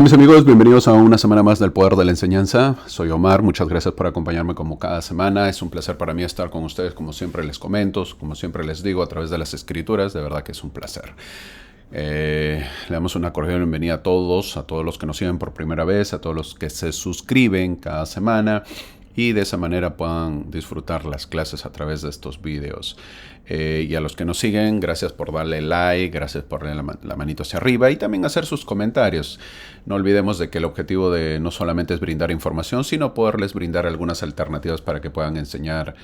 Mis amigos, bienvenidos a una semana más del Poder de la Enseñanza. Soy Omar, muchas gracias por acompañarme como cada semana. Es un placer para mí estar con ustedes, como siempre les comento, como siempre les digo, a través de las escrituras. De verdad que es un placer. Le damos una cordial bienvenida a todos los que nos siguen por primera vez, a todos los que se suscriben cada semana y de esa manera puedan disfrutar las clases a través de estos videos. Y a los que nos siguen, gracias por darle like, gracias por darle la manito hacia arriba y también hacer sus comentarios. No olvidemos de que el objetivo de no solamente es brindar información, sino poderles brindar algunas alternativas para que puedan enseñar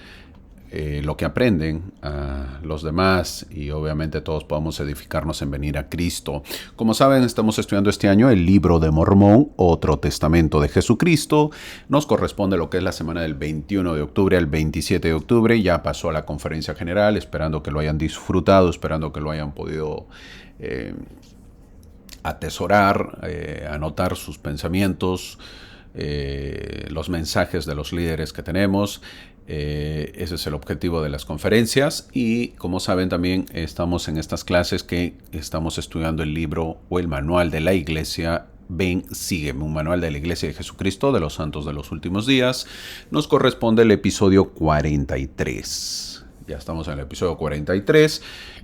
lo que aprenden a los demás y obviamente todos podamos edificarnos en venir a Cristo. Como saben, estamos estudiando este año el Libro de Mormón, otro testamento de Jesucristo. Nos corresponde lo que es la semana del 21 de octubre al 27 de octubre. Ya pasó a la conferencia general, esperando que lo hayan disfrutado, esperando que lo hayan podido atesorar, anotar sus pensamientos, los mensajes de los líderes que tenemos. Ese es el objetivo de las conferencias y como saben también estamos en estas clases que estamos estudiando el libro o el manual de la iglesia. Ven, sígueme, un manual de la Iglesia de Jesucristo de los Santos de los Últimos Días. Nos corresponde el episodio 43. Ya estamos en el episodio 43,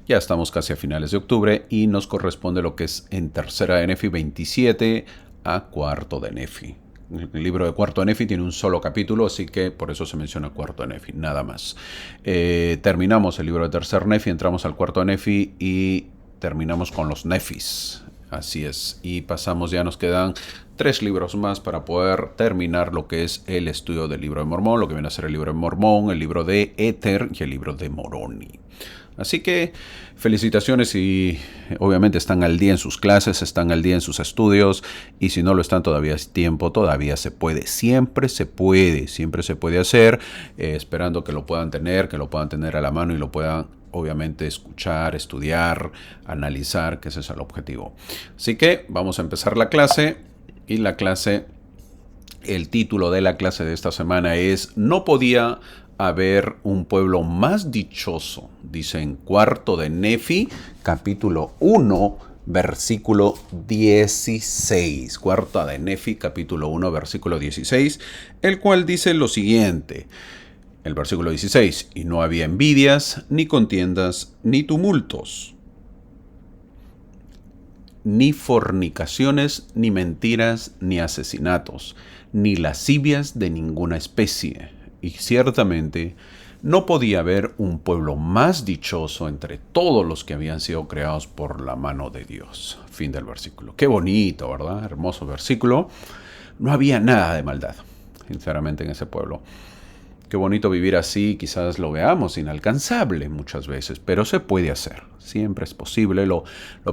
ya estamos casi a finales de octubre y nos corresponde lo que es en tercera de Nefi 27 a cuarto de Nefi. El libro de cuarto de Nefi tiene un solo capítulo, así que por eso se menciona cuarto de Nefi, nada más. Terminamos el libro de tercer Nefi, entramos al cuarto de Nefi y terminamos con los Nefis. Así es, y pasamos, ya nos quedan 3 libros más para poder terminar lo que es el estudio del libro de Mormón, lo que viene a ser el libro de Mormón, el libro de Éter y el libro de Moroni. Así que felicitaciones y obviamente están al día en sus clases, están al día en sus estudios y si no lo están todavía es tiempo, todavía se puede, siempre se puede hacer, esperando que lo puedan tener a la mano y lo puedan obviamente escuchar, estudiar, analizar, que ese es el objetivo. Así que vamos a empezar la clase y el título de la clase de esta semana es No podía haber un pueblo más dichoso, dice en cuarto de Nefi, capítulo 1, versículo 16. Cuarta de Nefi, capítulo 1, versículo 16, el cual dice lo siguiente. El versículo 16, y no había envidias, ni contiendas, ni tumultos, ni fornicaciones, ni mentiras, ni asesinatos, ni lascivias de ninguna especie. Y ciertamente no podía haber un pueblo más dichoso entre todos los que habían sido creados por la mano de Dios. Fin del versículo. Qué bonito, ¿verdad? Hermoso versículo. No había nada de maldad, sinceramente, en ese pueblo. Qué bonito vivir así, quizás lo veamos inalcanzable muchas veces, pero se puede hacer, siempre es posible. Lo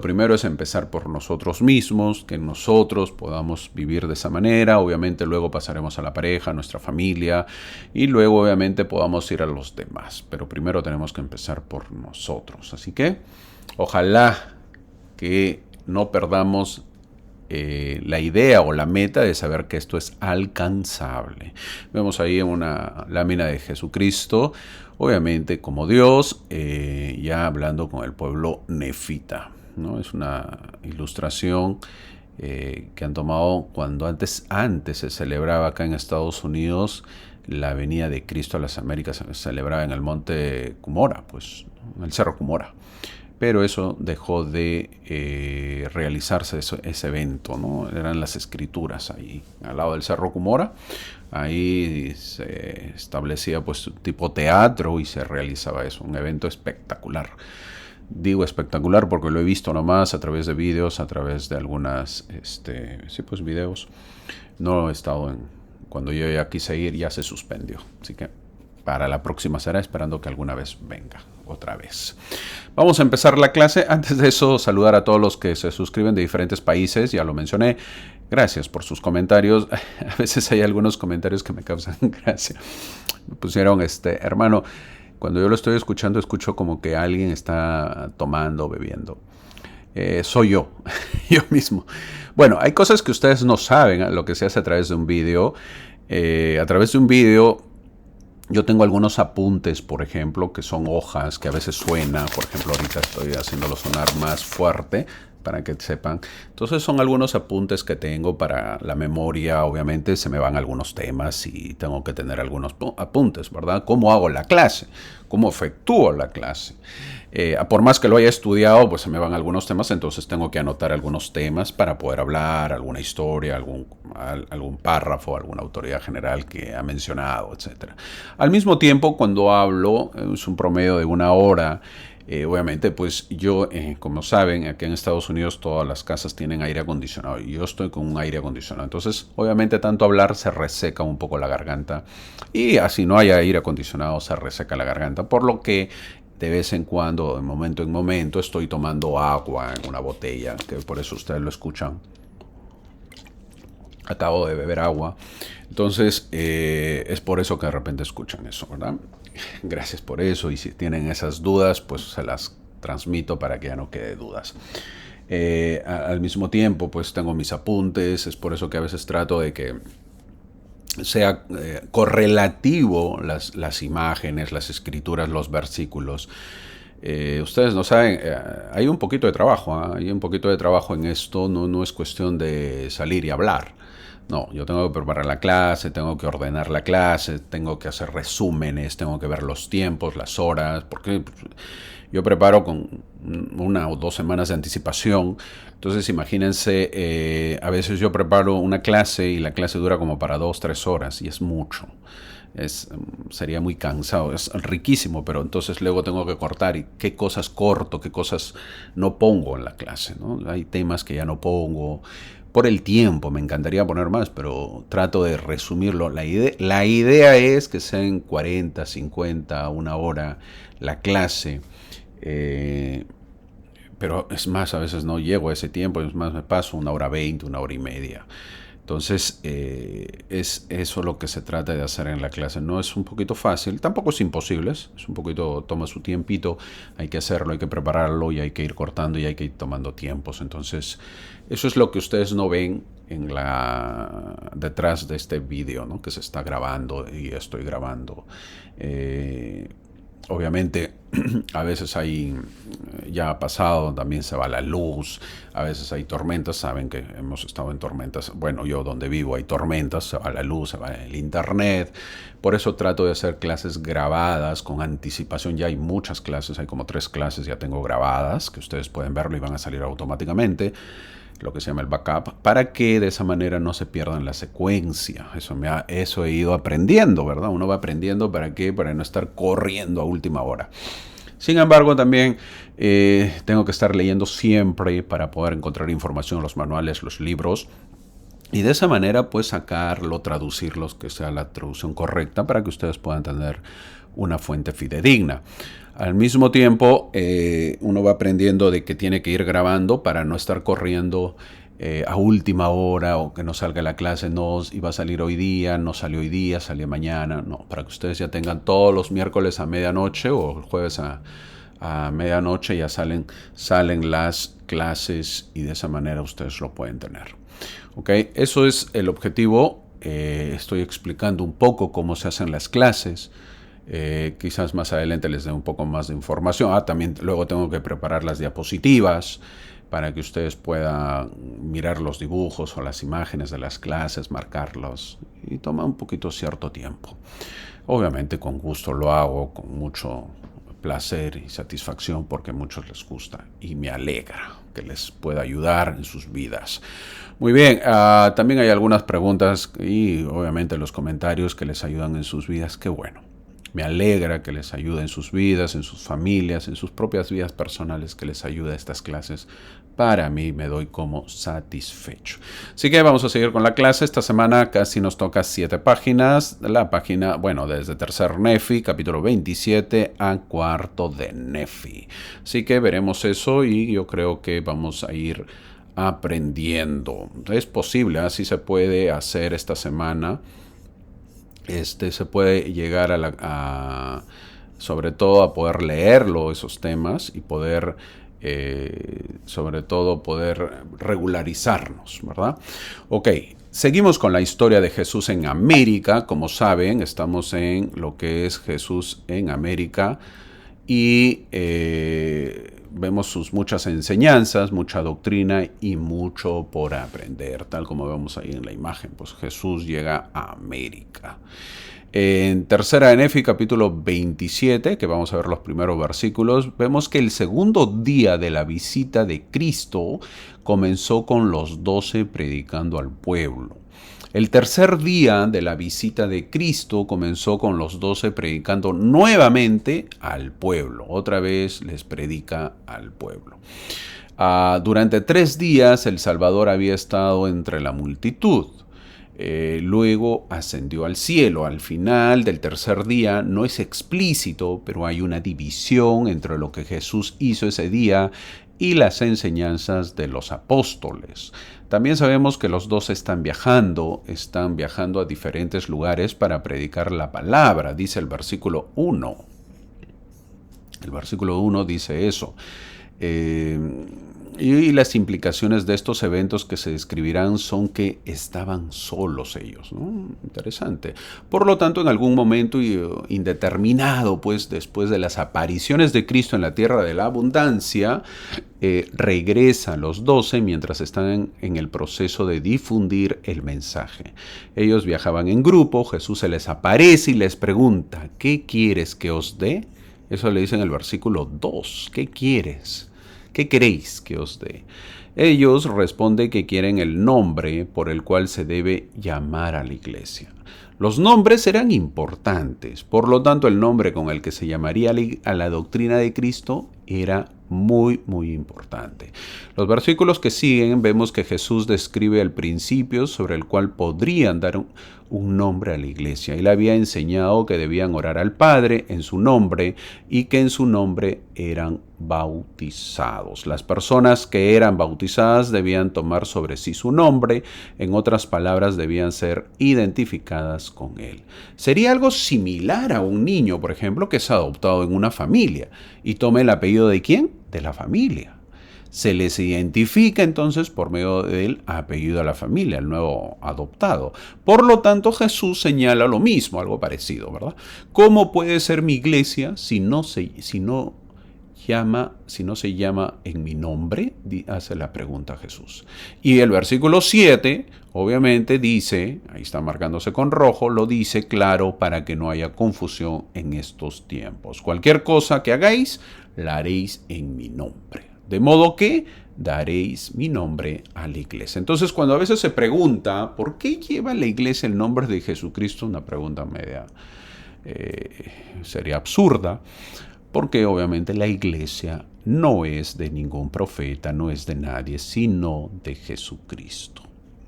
primero es empezar por nosotros mismos, que nosotros podamos vivir de esa manera, obviamente luego pasaremos a la pareja, a nuestra familia y luego obviamente podamos ir a los demás, pero primero tenemos que empezar por nosotros. Así que ojalá que no perdamos la idea o la meta de saber que esto es alcanzable. Vemos ahí una lámina de Jesucristo, obviamente como Dios, ya hablando con el pueblo nefita, ¿no? Es una ilustración que han tomado cuando antes se celebraba acá en Estados Unidos la venida de Cristo a las Américas, se celebraba en el monte Cumora, pues, en el cerro Cumora. Pero eso dejó de realizarse ese evento, ¿no? Eran las escrituras ahí, al lado del Cerro Cumora. Ahí se establecía pues un tipo teatro y se realizaba eso, un evento espectacular. Digo espectacular porque lo he visto nomás a través de vídeos, a través de algunas, videos. No he estado cuando yo ya quise ir, ya se suspendió. Así que para la próxima será, esperando que alguna vez venga otra vez. Vamos a empezar la clase. Antes de eso, saludar a todos los que se suscriben de diferentes países, ya lo mencioné. Gracias por sus comentarios. A veces hay algunos comentarios que me causan gracia. Me pusieron, hermano, cuando yo lo estoy escuchando, escucho como que alguien está tomando, bebiendo. Soy yo, yo mismo. Bueno, hay cosas que ustedes no saben, lo que se hace a través de un video. A través de un video yo tengo algunos apuntes, por ejemplo, que son hojas que a veces suena. Por ejemplo, ahorita estoy haciéndolo sonar más fuerte para que sepan. Entonces son algunos apuntes que tengo para la memoria. Obviamente se me van algunos temas y tengo que tener algunos apuntes, ¿verdad? ¿Cómo hago la clase? ¿Cómo efectúo la clase? Por más que lo haya estudiado, pues se me van algunos temas, entonces tengo que anotar algunos temas para poder hablar, alguna historia, algún párrafo, alguna autoridad general que ha mencionado, etc. Al mismo tiempo, cuando hablo, es un promedio de 1 hora. Obviamente, pues yo, como saben, aquí en Estados Unidos todas las casas tienen aire acondicionado y yo estoy con un aire acondicionado. Entonces, obviamente, tanto hablar se reseca un poco la garganta y así no haya aire acondicionado se reseca la garganta, por lo que de vez en cuando, de momento en momento, estoy tomando agua en una botella, que por eso ustedes lo escuchan. Acabo de beber agua. Entonces, es por eso que de repente escuchan eso, ¿verdad? Gracias por eso. Y si tienen esas dudas, pues se las transmito para que ya no quede dudas. Al mismo tiempo, pues tengo mis apuntes. Es por eso que a veces trato de que sea correlativo las imágenes, las escrituras, los versículos. Ustedes no saben, hay un poquito de trabajo, hay un poquito de trabajo en esto, no es cuestión de salir y hablar. No, yo tengo que preparar la clase, tengo que ordenar la clase, tengo que hacer resúmenes, tengo que ver los tiempos, las horas, porque yo preparo con 1 o 2 semanas de anticipación. Entonces imagínense, a veces yo preparo una clase y la clase dura como para 2, 3 horas y es mucho. Sería muy cansado, es riquísimo, pero entonces luego tengo que cortar y qué cosas corto, qué cosas no pongo en la clase, ¿no? Hay temas que ya no pongo por el tiempo, me encantaría poner más, pero trato de resumirlo. La idea es que sean 40, 50, 1 hora la clase, pero es más, a veces no llego a ese tiempo, es más, me paso 1 hora 20, 1 hora y media. Entonces, es eso lo que se trata de hacer en la clase. No es un poquito fácil, tampoco es imposible, es un poquito, toma su tiempito, hay que hacerlo, hay que prepararlo y hay que ir cortando y hay que ir tomando tiempos. Entonces, eso es lo que ustedes no ven detrás de este vídeo, ¿no? Que se está grabando y estoy grabando. Obviamente, a veces ya ha pasado, también se va la luz, a veces hay tormentas, saben que hemos estado en tormentas, bueno, yo donde vivo hay tormentas, se va la luz, se va el internet, por eso trato de hacer clases grabadas con anticipación, ya hay muchas clases, hay como 3 clases ya tengo grabadas, que ustedes pueden verlo y van a salir automáticamente, lo que se llama el backup, para que de esa manera no se pierdan la secuencia. Eso he ido aprendiendo, ¿verdad? Uno va aprendiendo para qué, para no estar corriendo a última hora. Sin embargo, también tengo que estar leyendo siempre para poder encontrar información en los manuales, los libros. Y de esa manera, pues sacarlo, traducirlos, que sea la traducción correcta para que ustedes puedan tener una fuente fidedigna. Al mismo tiempo, uno va aprendiendo de que tiene que ir grabando para no estar corriendo a última hora o que no salga la clase, no iba a salir hoy día, no salió hoy día, salió mañana. No, para que ustedes ya tengan todos los miércoles a medianoche o el jueves a medianoche ya salen las clases y de esa manera ustedes lo pueden tener. ¿Ok? Eso es el objetivo. Estoy explicando un poco cómo se hacen las clases. Quizás más adelante les dé un poco más de información. También luego tengo que preparar las diapositivas para que ustedes puedan mirar los dibujos o las imágenes de las clases, marcarlos y toma un poquito cierto tiempo. Obviamente con gusto lo hago, con mucho placer y satisfacción porque a muchos les gusta y me alegra que les pueda ayudar en sus vidas. Muy bien, también hay algunas preguntas y obviamente los comentarios que les ayudan en sus vidas. Qué bueno. Me alegra que les ayude en sus vidas, en sus familias, en sus propias vidas personales, que les ayude a estas clases. Para mí me doy como satisfecho. Así que vamos a seguir con la clase. Esta semana casi nos toca 7 páginas. La página, bueno, desde tercer Nefi, capítulo 27 a cuarto de Nefi. Así que veremos eso y yo creo que vamos a ir aprendiendo. Es posible, así se puede hacer esta semana. Se puede llegar sobre todo a poder leerlo, esos temas, y poder, sobre todo, poder regularizarnos, ¿verdad? Ok, seguimos con la historia de Jesús en América. Como saben, estamos en lo que es Jesús en América. Y vemos sus muchas enseñanzas, mucha doctrina y mucho por aprender, tal como vemos ahí en la imagen. Pues Jesús llega a América. En Tercera de Nefi, capítulo 27, que vamos a ver los primeros versículos, vemos que el segundo día de la visita de Cristo comenzó con los 12 predicando al pueblo. El tercer día de la visita de Cristo comenzó con los 12 predicando nuevamente al pueblo. Otra vez les predica al pueblo. Durante 3 días el Salvador había estado entre la multitud. Luego ascendió al cielo. Al final del tercer día no es explícito, pero hay una división entre lo que Jesús hizo ese día y las enseñanzas de los apóstoles. También sabemos que los 12 están viajando a diferentes lugares para predicar la palabra, dice el versículo 1. El versículo 1 dice eso. Y las implicaciones de estos eventos que se describirán son que estaban solos ellos, ¿no? Interesante. Por lo tanto, en algún momento indeterminado, pues después de las apariciones de Cristo en la tierra de la abundancia, regresan los 12 mientras están en el proceso de difundir el mensaje. Ellos viajaban en grupo, Jesús se les aparece y les pregunta, ¿qué quieres que os dé? Eso le dice en el versículo 2, ¿qué quieres? ¿Qué queréis que os dé? Ellos responden que quieren el nombre por el cual se debe llamar a la iglesia. Los nombres eran importantes, por lo tanto el nombre con el que se llamaría a la doctrina de Cristo era muy, muy importante. Los versículos que siguen vemos que Jesús describe el principio sobre el cual podrían dar un nombre a la iglesia. Él había enseñado que debían orar al Padre en su nombre y que en su nombre eran bautizados. Las personas que eran bautizadas debían tomar sobre sí su nombre, en otras palabras, debían ser identificadas con él. Sería algo similar a un niño, por ejemplo, que es adoptado en una familia y tome el apellido ¿de quién? De la familia. Se les identifica entonces por medio del apellido a la familia, el nuevo adoptado. Por lo tanto, Jesús señala lo mismo, algo parecido, ¿verdad? ¿Cómo puede ser mi iglesia si no se llama en mi nombre? Hace la pregunta Jesús. Y el versículo 7, obviamente dice, ahí está marcándose con rojo, lo dice claro para que no haya confusión en estos tiempos. Cualquier cosa que hagáis, la haréis en mi nombre. De modo que daréis mi nombre a la iglesia. Entonces, cuando a veces se pregunta, ¿por qué lleva la iglesia el nombre de Jesucristo? Una pregunta media sería absurda, porque obviamente la iglesia no es de ningún profeta, no es de nadie, sino de Jesucristo.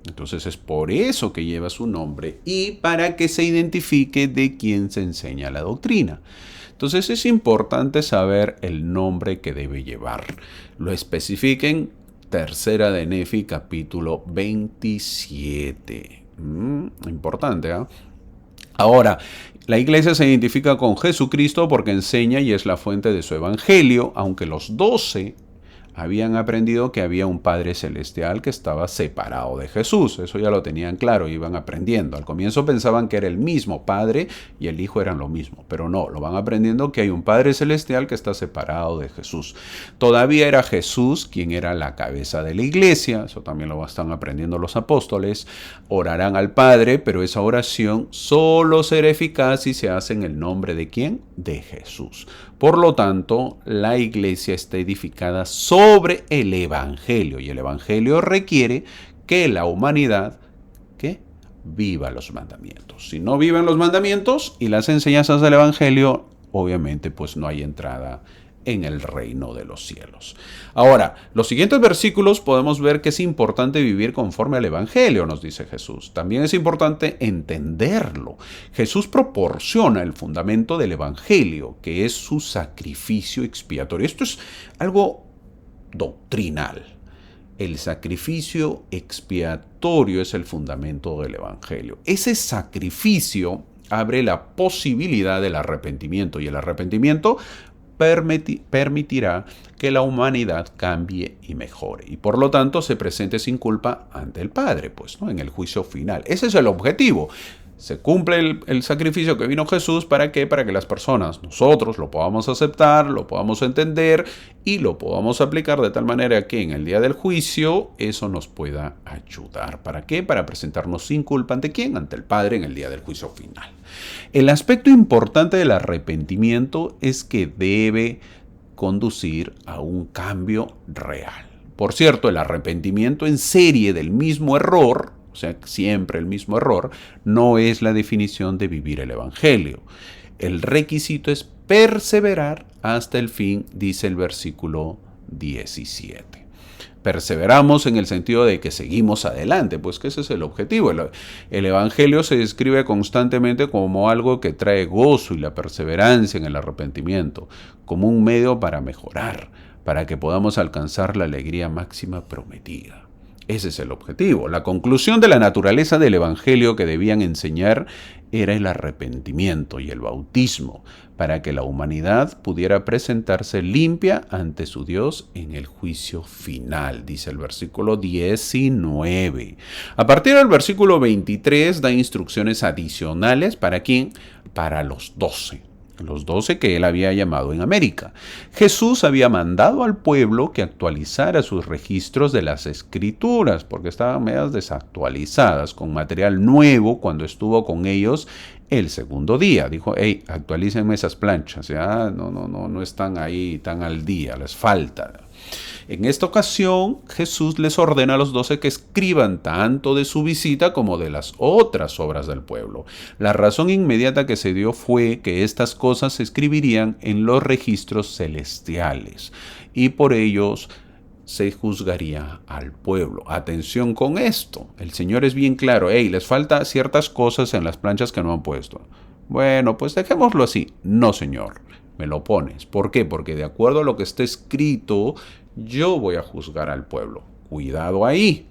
Entonces es por eso que lleva su nombre y para que se identifique de quién se enseña la doctrina. Entonces es importante saber el nombre que debe llevar. Lo especifica en Tercera de Nefi, capítulo 27. Importante, ¿eh? Ahora, la iglesia se identifica con Jesucristo porque enseña y es la fuente de su evangelio, aunque los 12 habían aprendido que había un Padre Celestial que estaba separado de Jesús. Eso ya lo tenían claro, iban aprendiendo. Al comienzo pensaban que era el mismo Padre y el Hijo eran lo mismo, pero no, lo van aprendiendo que hay un Padre Celestial que está separado de Jesús. Todavía era Jesús quien era la cabeza de la iglesia, eso también lo están aprendiendo los apóstoles. Orarán al Padre, pero esa oración solo será eficaz si se hace en el nombre de ¿quién? De Jesús. Por lo tanto, la iglesia está edificada sobre el Evangelio y el Evangelio requiere que la humanidad viva los mandamientos. Si no viven los mandamientos y las enseñanzas del Evangelio, obviamente pues no hay entrada en el reino de los cielos. Ahora, los siguientes versículos podemos ver que es importante vivir conforme al Evangelio, nos dice Jesús. También es importante entenderlo. Jesús proporciona el fundamento del Evangelio, que es su sacrificio expiatorio. Esto es algo doctrinal. El sacrificio expiatorio es el fundamento del Evangelio. Ese sacrificio abre la posibilidad del arrepentimiento y el arrepentimiento permitirá que la humanidad cambie y mejore y por lo tanto se presente sin culpa ante el Padre, pues, ¿no? En el juicio final. Ese es el objetivo. Se cumple el sacrificio que vino Jesús, ¿para qué? Para que las personas, nosotros, lo podamos aceptar, lo podamos entender y lo podamos aplicar de tal manera que en el día del juicio eso nos pueda ayudar. ¿Para qué? Para presentarnos sin culpa ante quién, ante el Padre en el día del juicio final. El aspecto importante del arrepentimiento es que debe conducir a un cambio real. Por cierto, el arrepentimiento en serie del mismo error, o sea, siempre el mismo error, no es la definición de vivir el Evangelio. El requisito es perseverar hasta el fin, dice el versículo 17. Perseveramos en el sentido de que seguimos adelante, pues que ese es el objetivo. El Evangelio se describe constantemente como algo que trae gozo y la perseverancia en el arrepentimiento, como un medio para mejorar, para que podamos alcanzar la alegría máxima prometida. Ese es el objetivo. La conclusión de la naturaleza del Evangelio que debían enseñar era el arrepentimiento y el bautismo, para que la humanidad pudiera presentarse limpia ante su Dios en el juicio final, dice el versículo 19. A partir del versículo 23 da instrucciones adicionales ¿para quién? Para los 12. Los 12 que él había llamado en América. Jesús había mandado al pueblo que actualizara sus registros de las Escrituras, porque estaban medias desactualizadas, con material nuevo cuando estuvo con ellos el segundo día. Dijo, hey, actualícenme esas planchas, ya no están ahí tan al día, les falta. En esta ocasión, Jesús les ordena a los 12 que escriban tanto de su visita como de las otras obras del pueblo. La razón inmediata que se dio fue que estas cosas se escribirían en los registros celestiales y por ellos se juzgaría al pueblo. Atención con esto. El Señor es bien claro. Hey, les falta ciertas cosas en las planchas que no han puesto. Bueno, pues dejémoslo así. No, Señor. Me lo pones. ¿Por qué? Porque de acuerdo a lo que está escrito, yo voy a juzgar al pueblo. Cuidado ahí.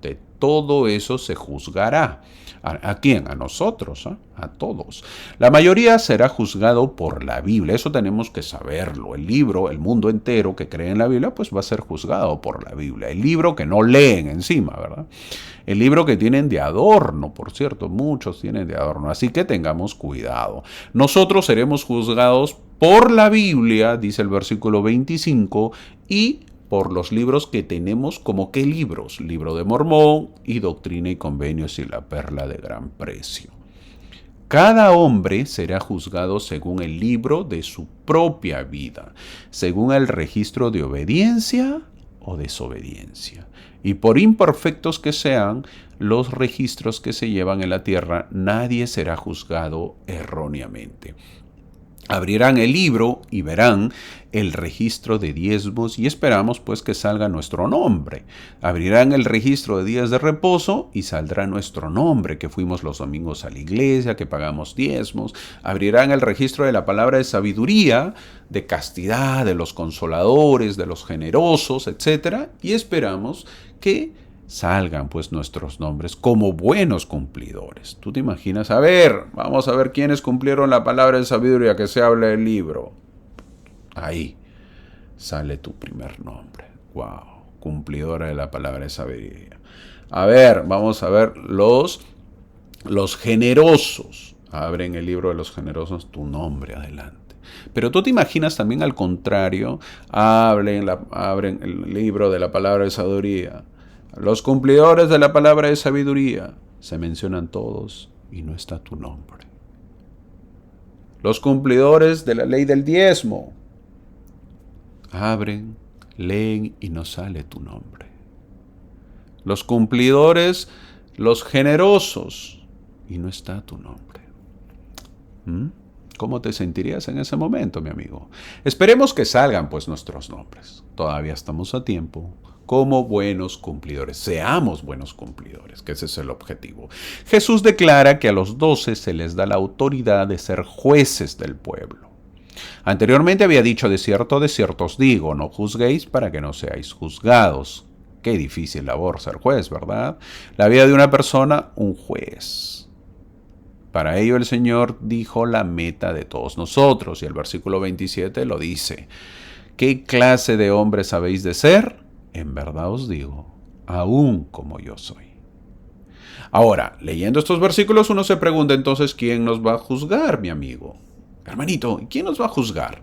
De todo eso se juzgará. ¿A quién? A nosotros, ¿eh? A todos. La mayoría será juzgado por la Biblia. Eso tenemos que saberlo. El libro, el mundo entero que cree en la Biblia, pues va a ser juzgado por la Biblia. El libro que no leen encima, ¿verdad? El libro que tienen de adorno, por cierto, muchos tienen de adorno. Así que tengamos cuidado. Nosotros seremos juzgados por la Biblia, dice el versículo 25, y por los libros que tenemos, como qué libros, Libro de Mormón y Doctrina y Convenios y la Perla de Gran Precio. Cada hombre será juzgado según el libro de su propia vida, según el registro de obediencia o desobediencia. Y por imperfectos que sean los registros que se llevan en la tierra, nadie será juzgado erróneamente. Abrirán el libro y verán el registro de diezmos y esperamos pues que salga nuestro nombre. Abrirán el registro de días de reposo y saldrá nuestro nombre, que fuimos los domingos a la iglesia, que pagamos diezmos. Abrirán el registro de la palabra de sabiduría, de castidad, de los consoladores, de los generosos, etc. Y esperamos que salgan pues nuestros nombres como buenos cumplidores. ¿Tú te imaginas? A ver, vamos a ver quiénes cumplieron la palabra de sabiduría que se habla del libro. Ahí sale tu primer nombre. Wow, cumplidora de la palabra de sabiduría. A ver, vamos a ver los generosos. Abren el libro de los generosos tu nombre adelante. Pero tú te imaginas también al contrario, abren el libro de la palabra de sabiduría. Los cumplidores de la palabra de sabiduría se mencionan todos y no está tu nombre. Los cumplidores de la ley del diezmo abren, leen y no sale tu nombre. Los cumplidores, los generosos y no está tu nombre. ¿Cómo te sentirías en ese momento, mi amigo? Esperemos que salgan pues nuestros nombres. Todavía estamos a tiempo. Como buenos cumplidores, seamos buenos cumplidores, que ese es el objetivo. Jesús declara que a los 12 se les da la autoridad de ser jueces del pueblo. Anteriormente había dicho, de cierto os digo, no juzguéis para que no seáis juzgados. Qué difícil labor ser juez, ¿verdad? La vida de una persona, un juez. Para ello el Señor dijo la meta de todos nosotros, y el versículo 27 lo dice. ¿Qué clase de hombres habéis de ser? En verdad os digo, aún como yo soy. Ahora, leyendo estos versículos, uno se pregunta entonces, ¿quién nos va a juzgar, mi amigo? Hermanito, ¿quién nos va a juzgar?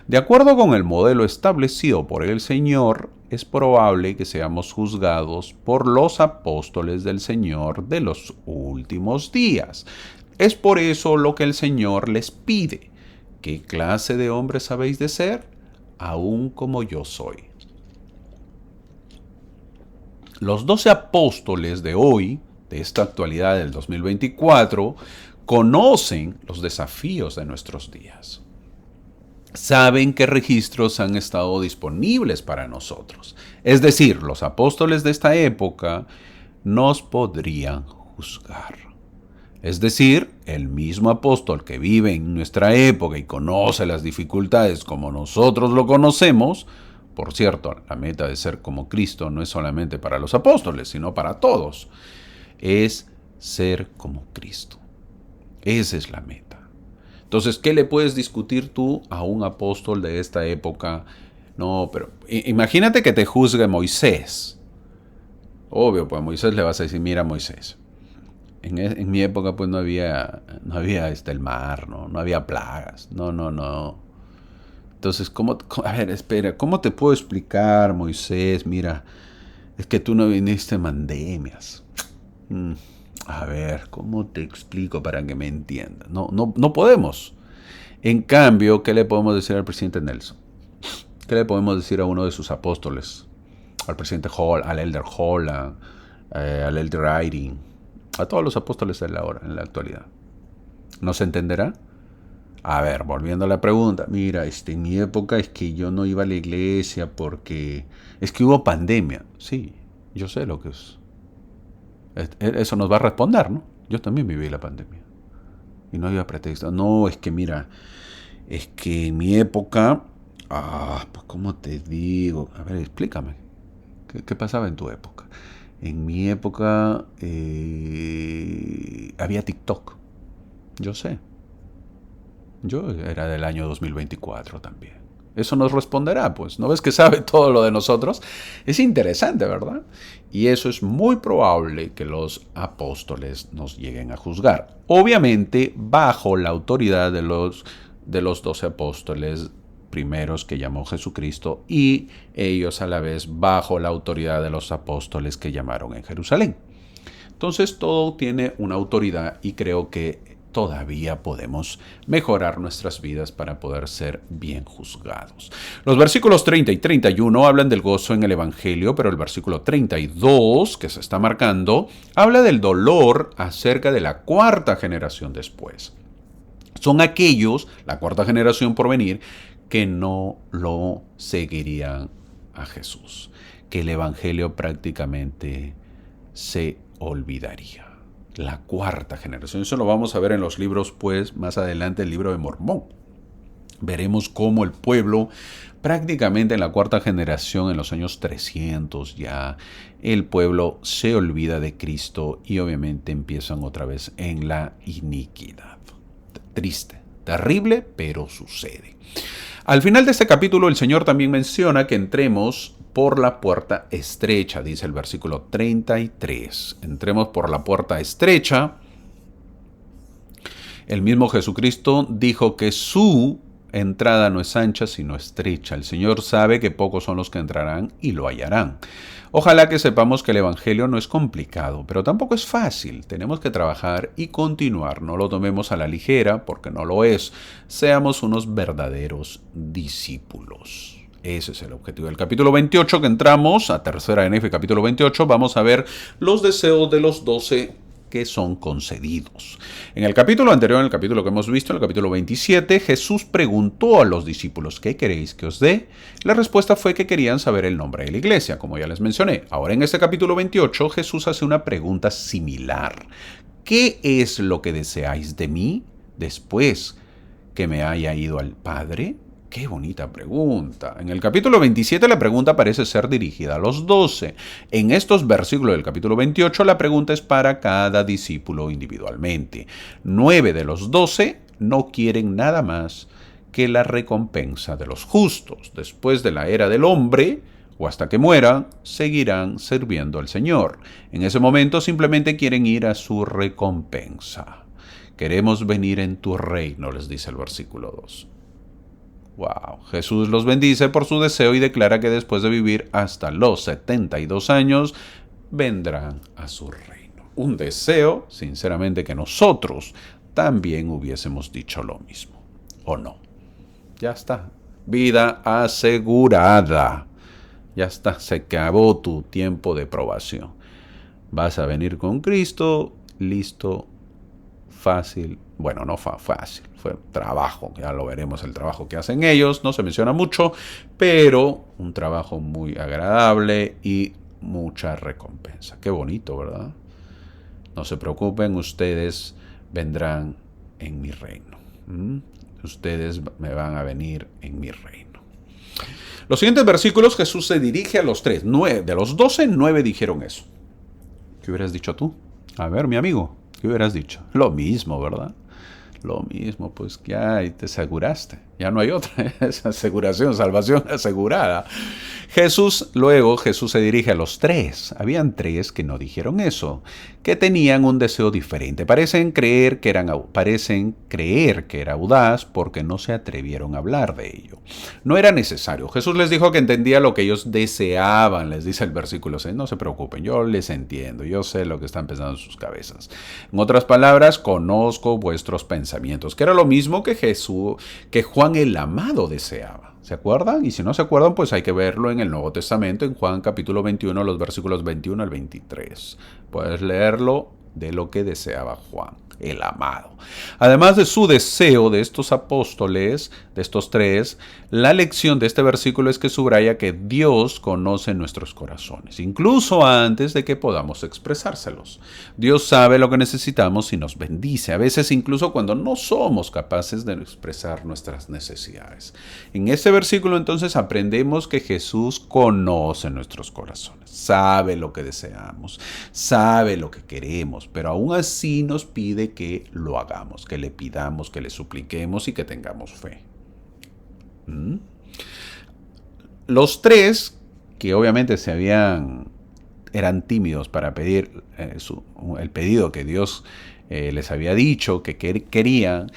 De acuerdo con el modelo establecido por el Señor, es probable que seamos juzgados por los apóstoles del Señor de los últimos días. Es por eso lo que el Señor les pide. ¿Qué clase de hombres habéis de ser? Aún como yo soy. Los 12 apóstoles de hoy, de esta actualidad del 2024, conocen los desafíos de nuestros días. Saben qué registros han estado disponibles para nosotros. Es decir, los apóstoles de esta época nos podrían juzgar. Es decir, el mismo apóstol que vive en nuestra época y conoce las dificultades como nosotros lo conocemos. Por cierto, la meta de ser como Cristo no es solamente para los apóstoles, sino para todos. Es ser como Cristo. Esa es la meta. Entonces, ¿qué le puedes discutir tú a un apóstol de esta época? No, pero imagínate que te juzgue Moisés. Obvio, pues a Moisés le vas a decir, mira Moisés. En mi época pues no había el mar, no había plagas. No. Entonces, a ver, espera, ¿cómo te puedo explicar, Moisés? Mira, es que tú no viniste en pandemias. A ver, ¿cómo te explico para que me entiendas? No podemos. En cambio, ¿qué le podemos decir al presidente Nelson? ¿Qué le podemos decir a uno de sus apóstoles? Al presidente Hall, al elder Holland, al elder Writing, a todos los apóstoles en la actualidad. ¿No se entenderá? A ver, volviendo a la pregunta, mira, en mi época es que yo no iba a la iglesia porque es que hubo pandemia. Sí, yo sé lo que es. Eso nos va a responder, ¿no? Yo también viví la pandemia. Y no había pretexto. No, es que mira, es que en mi época, pues ¿cómo te digo? A ver, explícame. ¿Qué pasaba en tu época? En mi época había TikTok. Yo sé. Yo era del año 2024 también. Eso nos responderá, pues. ¿No ves que sabe todo lo de nosotros? Es interesante, ¿verdad? Y eso es muy probable que los apóstoles nos lleguen a juzgar. Obviamente, bajo la autoridad de los 12 apóstoles primeros que llamó Jesucristo y ellos a la vez bajo la autoridad de los apóstoles que llamaron en Jerusalén. Entonces, todo tiene una autoridad y creo que todavía podemos mejorar nuestras vidas para poder ser bien juzgados. Los versículos 30 y 31 hablan del gozo en el Evangelio, pero el versículo 32, que se está marcando, habla del dolor acerca de la cuarta generación después. Son aquellos, la cuarta generación por venir, que no lo seguirían a Jesús, que el Evangelio prácticamente se olvidaría. La cuarta generación. Eso lo vamos a ver en los libros, pues, más adelante el libro de Mormón. Veremos cómo el pueblo, prácticamente en la cuarta generación, en los años 300 ya, el pueblo se olvida de Cristo y obviamente empiezan otra vez en la iniquidad. Triste, terrible, pero sucede. Al final de este capítulo, el Señor también menciona que entremos por la puerta estrecha, dice el versículo 33. Entremos por la puerta estrecha. El mismo Jesucristo dijo que su entrada no es ancha, sino estrecha. El Señor sabe que pocos son los que entrarán y lo hallarán. Ojalá que sepamos que el Evangelio no es complicado, pero tampoco es fácil. Tenemos que trabajar y continuar. No lo tomemos a la ligera, porque no lo es. Seamos unos verdaderos discípulos. Ese es el objetivo del capítulo 28 que entramos, a tercera NF, capítulo 28, vamos a ver los deseos de los 12 que son concedidos. En el capítulo anterior, en el capítulo que hemos visto, en el capítulo 27, Jesús preguntó a los discípulos, ¿qué queréis que os dé? La respuesta fue que querían saber el nombre de la iglesia, como ya les mencioné. Ahora en este capítulo 28, Jesús hace una pregunta similar. ¿Qué es lo que deseáis de mí después que me haya ido al Padre? Qué bonita pregunta. En el capítulo 27 la pregunta parece ser dirigida a los 12. En estos versículos del capítulo 28 la pregunta es para cada discípulo individualmente. 9 de los 12 no quieren nada más que la recompensa de los justos. Después de la era del hombre, o hasta que mueran, seguirán sirviendo al Señor. En ese momento simplemente quieren ir a su recompensa. Queremos venir en tu reino, les dice el versículo 2. Wow. Jesús los bendice por su deseo y declara que después de vivir hasta los 72 años, vendrán a su reino. Un deseo, sinceramente, que nosotros también hubiésemos dicho lo mismo. ¿O no? Ya está. Vida asegurada. Ya está. Se acabó tu tiempo de probación. Vas a venir con Cristo, listo, fácil. Bueno, no fácil, fue trabajo, ya lo veremos el trabajo que hacen ellos, no se menciona mucho, pero un trabajo muy agradable y mucha recompensa. Qué bonito, ¿verdad? No se preocupen, ustedes vendrán en mi reino. Ustedes me van a venir en mi reino. Los siguientes versículos, Jesús se dirige a los 3. De los 12, 9 dijeron eso. ¿Qué hubieras dicho tú? A ver, mi amigo, ¿qué hubieras dicho? Lo mismo, ¿verdad? Lo mismo, pues ya te aseguraste. Ya no hay otra. Es aseguración, salvación asegurada. Jesús se dirige a los 3. Habían 3 que no dijeron eso, que tenían un deseo diferente. Parecen creer que era audaz porque no se atrevieron a hablar de ello. No era necesario. Jesús les dijo que entendía lo que ellos deseaban, les dice el versículo 6. No se preocupen, yo les entiendo, yo sé lo que están pensando en sus cabezas. En otras palabras, conozco vuestros pensamientos, que era lo mismo que Juan el amado deseaba. ¿Se acuerdan? Y si no se acuerdan, pues hay que verlo en el Nuevo Testamento, en Juan capítulo 21, los versículos 21 al 23. Puedes leerlo de lo que deseaba Juan, el amado. Además de su deseo de estos apóstoles, de estos 3, la lección de este versículo es que subraya que Dios conoce nuestros corazones, incluso antes de que podamos expresárselos. Dios sabe lo que necesitamos y nos bendice, a veces incluso cuando no somos capaces de expresar nuestras necesidades. En este versículo entonces aprendemos que Jesús conoce nuestros corazones, sabe lo que deseamos, sabe lo que queremos, pero aún así nos pide que lo hagamos, que le pidamos, que le supliquemos y que tengamos fe. Los 3, que obviamente eran tímidos para pedir el pedido que Dios les había dicho que querían,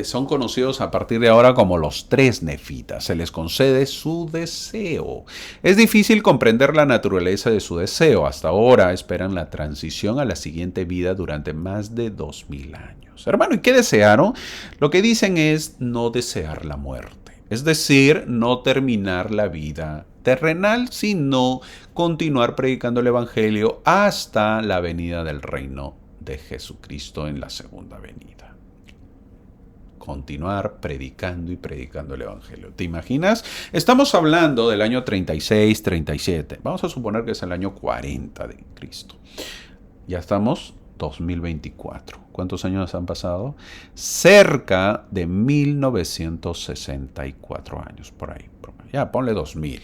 son conocidos a partir de ahora como los 3 nefitas. Se les concede su deseo. Es difícil comprender la naturaleza de su deseo. Hasta ahora esperan la transición a la siguiente vida durante más de 2000 años. Hermano, ¿y qué desearon? Lo que dicen es no desear la muerte. Es decir, no terminar la vida terrenal, sino continuar predicando el Evangelio hasta la venida del reino de Jesucristo en la segunda venida. Continuar predicando y predicando el Evangelio. ¿Te imaginas? Estamos hablando del año 36, 37. Vamos a suponer que es el año 40 de Cristo. Ya estamos 2024. ¿Cuántos años han pasado? Cerca de 1964 años, por ahí. Ya, ponle 2000.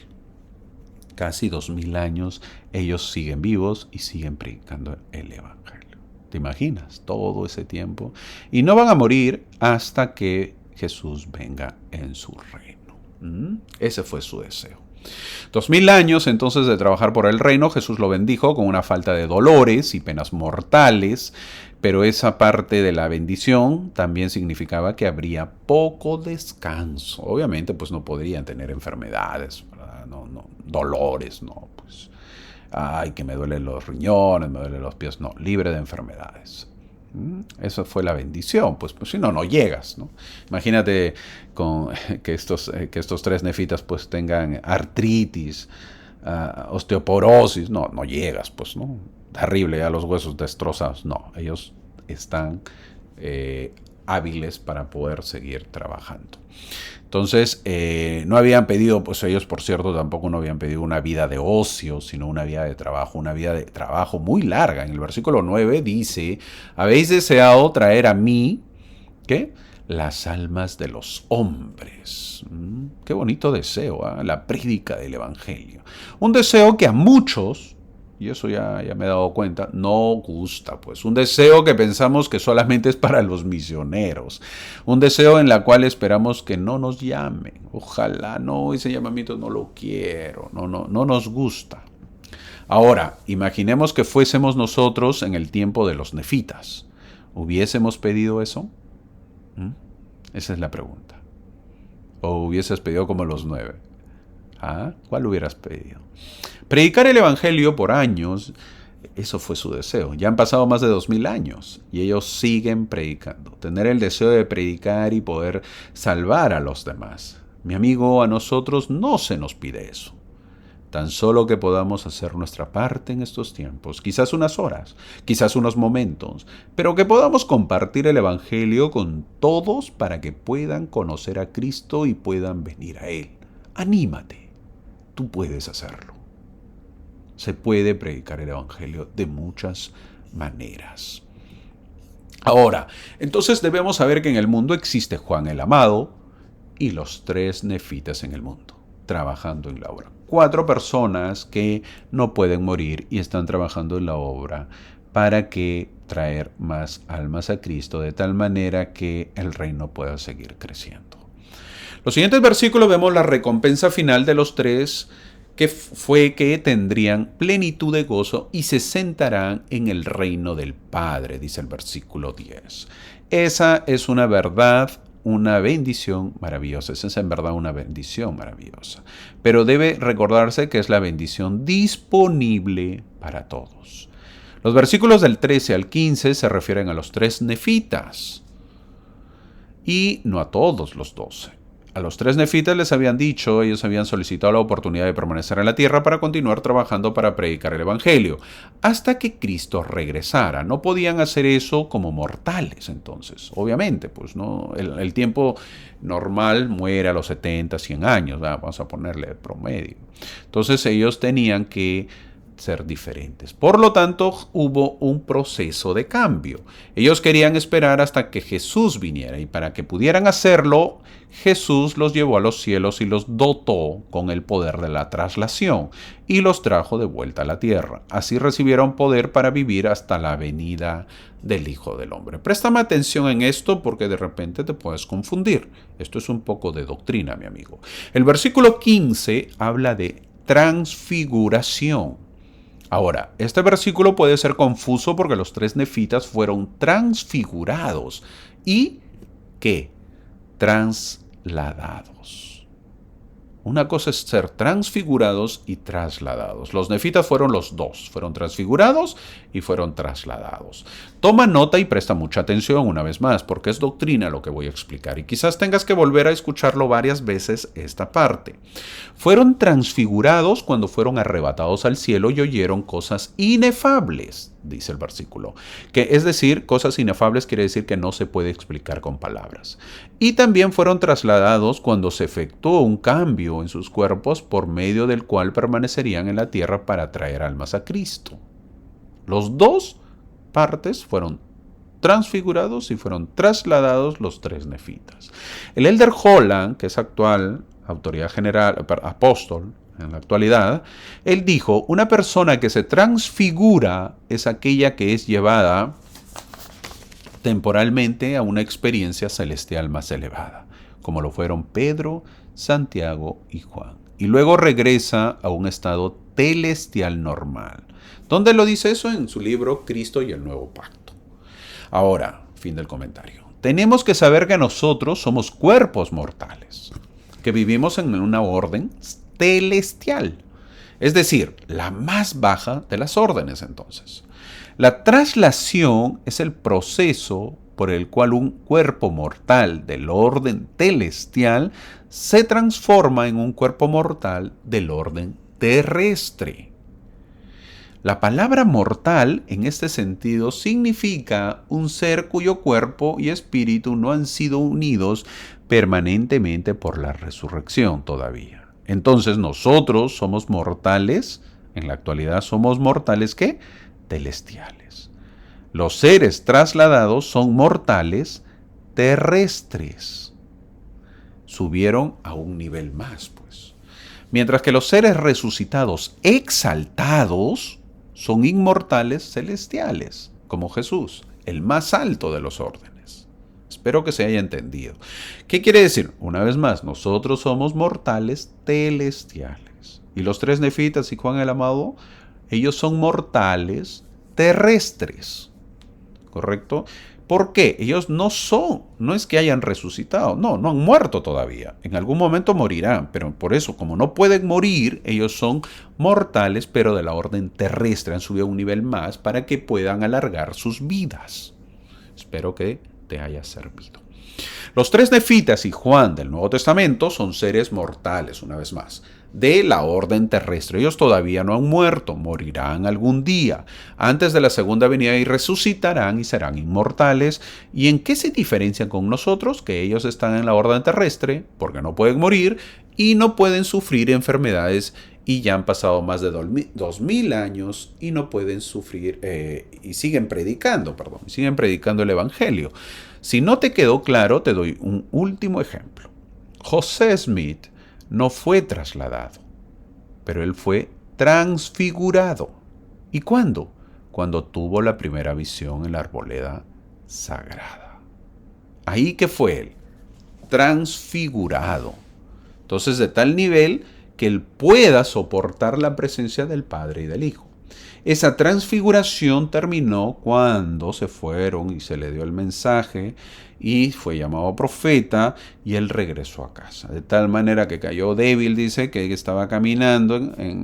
Casi 2000 años ellos siguen vivos y siguen predicando el Evangelio. ¿Te imaginas? Todo ese tiempo. Y no van a morir hasta que Jesús venga en su reino. Ese fue su deseo. 2000 años entonces de trabajar por el reino. Jesús lo bendijo con una falta de dolores y penas mortales, pero esa parte de la bendición también significaba que habría poco descanso. Obviamente pues no podrían tener enfermedades, ¿verdad? No, dolores, no, pues ay, que me duelen los riñones, me duelen los pies, no, libre de enfermedades. Eso fue la bendición, pues si no, no llegas, ¿no? Imagínate que estos 3 nefitas pues tengan artritis, osteoporosis, no llegas, pues, ¿no? Terrible, ya los huesos destrozados, no, ellos están hábiles para poder seguir trabajando. Entonces, no habían pedido, pues ellos, por cierto, tampoco no habían pedido una vida de ocio, sino una vida de trabajo muy larga. En el versículo 9 dice, habéis deseado traer a mí, ¿qué? Las almas de los hombres. Qué bonito deseo, ¿eh? La prédica del Evangelio. Un deseo que a muchos y eso ya me he dado cuenta, no gusta, pues. Un deseo que pensamos que solamente es para los misioneros. Un deseo en la cual esperamos que no nos llamen. Ojalá no, ese llamamiento no lo quiero, no nos gusta. Ahora, imaginemos que fuésemos nosotros en el tiempo de los nefitas. ¿Hubiésemos pedido eso? ¿Mm? Esa es la pregunta. ¿O hubieses pedido como los 9? ¿Ah? ¿Cuál hubieras pedido? Predicar el Evangelio por años, eso fue su deseo. Ya han pasado más de 2000 años y ellos siguen predicando. Tener el deseo de predicar y poder salvar a los demás. Mi amigo, a nosotros no se nos pide eso. Tan solo que podamos hacer nuestra parte en estos tiempos, quizás unas horas, quizás unos momentos, pero que podamos compartir el Evangelio con todos para que puedan conocer a Cristo y puedan venir a Él. Anímate, tú puedes hacerlo. Se puede predicar el Evangelio de muchas maneras. Ahora, entonces debemos saber que en el mundo existe Juan el Amado y los 3 nefitas en el mundo, trabajando en la obra. 4 personas que no pueden morir y están trabajando en la obra para que traer más almas a Cristo de tal manera que el reino pueda seguir creciendo. Los siguientes versículos vemos la recompensa final de los 3, que fue que tendrían plenitud de gozo y se sentarán en el reino del Padre, dice el versículo 10. Esa es una verdad, una bendición maravillosa. Esa es en verdad una bendición maravillosa. Pero debe recordarse que es la bendición disponible para todos. Los versículos del 13 al 15 se refieren a los 3 nefitas y no a todos los 12. A los 3 nefitas les habían dicho, ellos habían solicitado la oportunidad de permanecer en la tierra para continuar trabajando para predicar el Evangelio, hasta que Cristo regresara. No podían hacer eso como mortales, entonces. Obviamente, pues no, el tiempo normal muere a los 70, 100 años, vamos a ponerle promedio. Entonces ellos tenían que ser diferentes. Por lo tanto, hubo un proceso de cambio. Ellos querían esperar hasta que Jesús viniera y para que pudieran hacerlo, Jesús los llevó a los cielos y los dotó con el poder de la traslación y los trajo de vuelta a la tierra. Así recibieron poder para vivir hasta la venida del Hijo del Hombre. Préstame atención en esto porque de repente te puedes confundir. Esto es un poco de doctrina, mi amigo. El versículo 15 habla de transfiguración. Ahora, este versículo puede ser confuso porque los 3 nefitas fueron transfigurados y ¿qué? Trasladados. Una cosa es ser transfigurados y trasladados. Los nefitas fueron los 2, fueron transfigurados y fueron trasladados. Toma nota y presta mucha atención una vez más, porque es doctrina lo que voy a explicar y quizás tengas que volver a escucharlo varias veces esta parte. Fueron transfigurados cuando fueron arrebatados al cielo y oyeron cosas inefables, dice el versículo. Que es decir, cosas inefables quiere decir que no se puede explicar con palabras. Y también fueron trasladados cuando se efectuó un cambio en sus cuerpos por medio del cual permanecerían en la tierra para traer almas a Cristo. Los 2 partes fueron transfigurados y fueron trasladados los 3 nefitas. El Elder Holland, que es actual autoridad general, apóstol en la actualidad, él dijo, una persona que se transfigura es aquella que es llevada temporalmente a una experiencia celestial más elevada, como lo fueron Pedro, Santiago y Juan. Y luego regresa a un estado celestial normal. ¿Dónde lo dice eso? En su libro Cristo y el Nuevo Pacto. Ahora, fin del comentario. Tenemos que saber que nosotros somos cuerpos mortales, que vivimos en una orden celestial, es decir, la más baja de las órdenes entonces. La traslación es el proceso por el cual un cuerpo mortal del orden celestial se transforma en un cuerpo mortal del orden terrestre. La palabra mortal en este sentido significa un ser cuyo cuerpo y espíritu no han sido unidos permanentemente por la resurrección todavía. Entonces nosotros somos mortales, en la actualidad somos mortales ¿qué? Celestiales. Los seres trasladados son mortales terrestres. Subieron a un nivel más, pues. Mientras que los seres resucitados exaltados son inmortales celestiales, como Jesús, el más alto de los órdenes. Espero que se haya entendido. ¿Qué quiere decir? Una vez más, nosotros somos mortales celestiales. Y los tres nefitas y Juan el Amado, ellos son mortales terrestres. ¿Correcto? ¿Por qué? Ellos no es que hayan resucitado, no han muerto todavía. En algún momento morirán, pero por eso, como no pueden morir, ellos son mortales, pero de la orden terrestre, han subido a un nivel más para que puedan alargar sus vidas. Espero que te haya servido. Los tres nefitas y Juan del Nuevo Testamento son seres mortales, una vez más, de la orden terrestre. Ellos todavía no han muerto, morirán algún día, antes de la segunda venida, y resucitarán y serán inmortales. ¿Y en qué se diferencian con nosotros? Que ellos están en la orden terrestre, porque no pueden morir y no pueden sufrir enfermedades, y ya han pasado más de 2000 años y no pueden sufrir, y siguen predicando el Evangelio. Si no te quedó claro, te doy un último ejemplo. José Smith no fue trasladado, pero él fue transfigurado. ¿Y cuándo? Cuando tuvo la primera visión en la arboleda sagrada. Ahí que fue él, transfigurado. Entonces, de tal nivel que él pueda soportar la presencia del Padre y del Hijo. Esa transfiguración terminó cuando se fueron y se le dio el mensaje y fue llamado profeta, y él regresó a casa. De tal manera que cayó débil, dice, que estaba caminando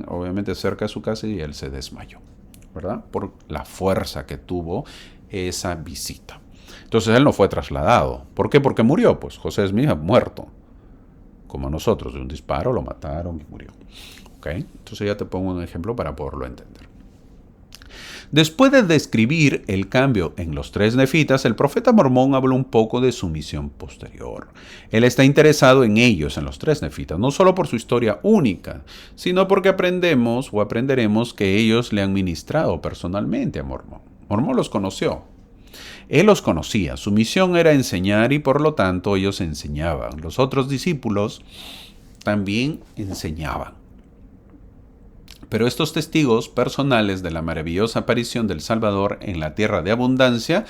obviamente cerca de su casa, y él se desmayó, ¿verdad? Por la fuerza que tuvo esa visita. Entonces él no fue trasladado. ¿Por qué? Porque murió. Pues José Smith ha muerto, como nosotros, de un disparo lo mataron y murió. ¿Ok? Entonces ya te pongo un ejemplo para poderlo entender. Después de describir el cambio en los tres nefitas, el profeta Mormón habla un poco de su misión posterior. Él está interesado en ellos, en los tres nefitas, no solo por su historia única, sino porque aprenderemos que ellos le han ministrado personalmente a Mormón. Mormón los conoció. Él los conocía. Su misión era enseñar, y por lo tanto ellos enseñaban. Los otros discípulos también enseñaban. Pero estos testigos personales de la maravillosa aparición del Salvador en la tierra de abundancia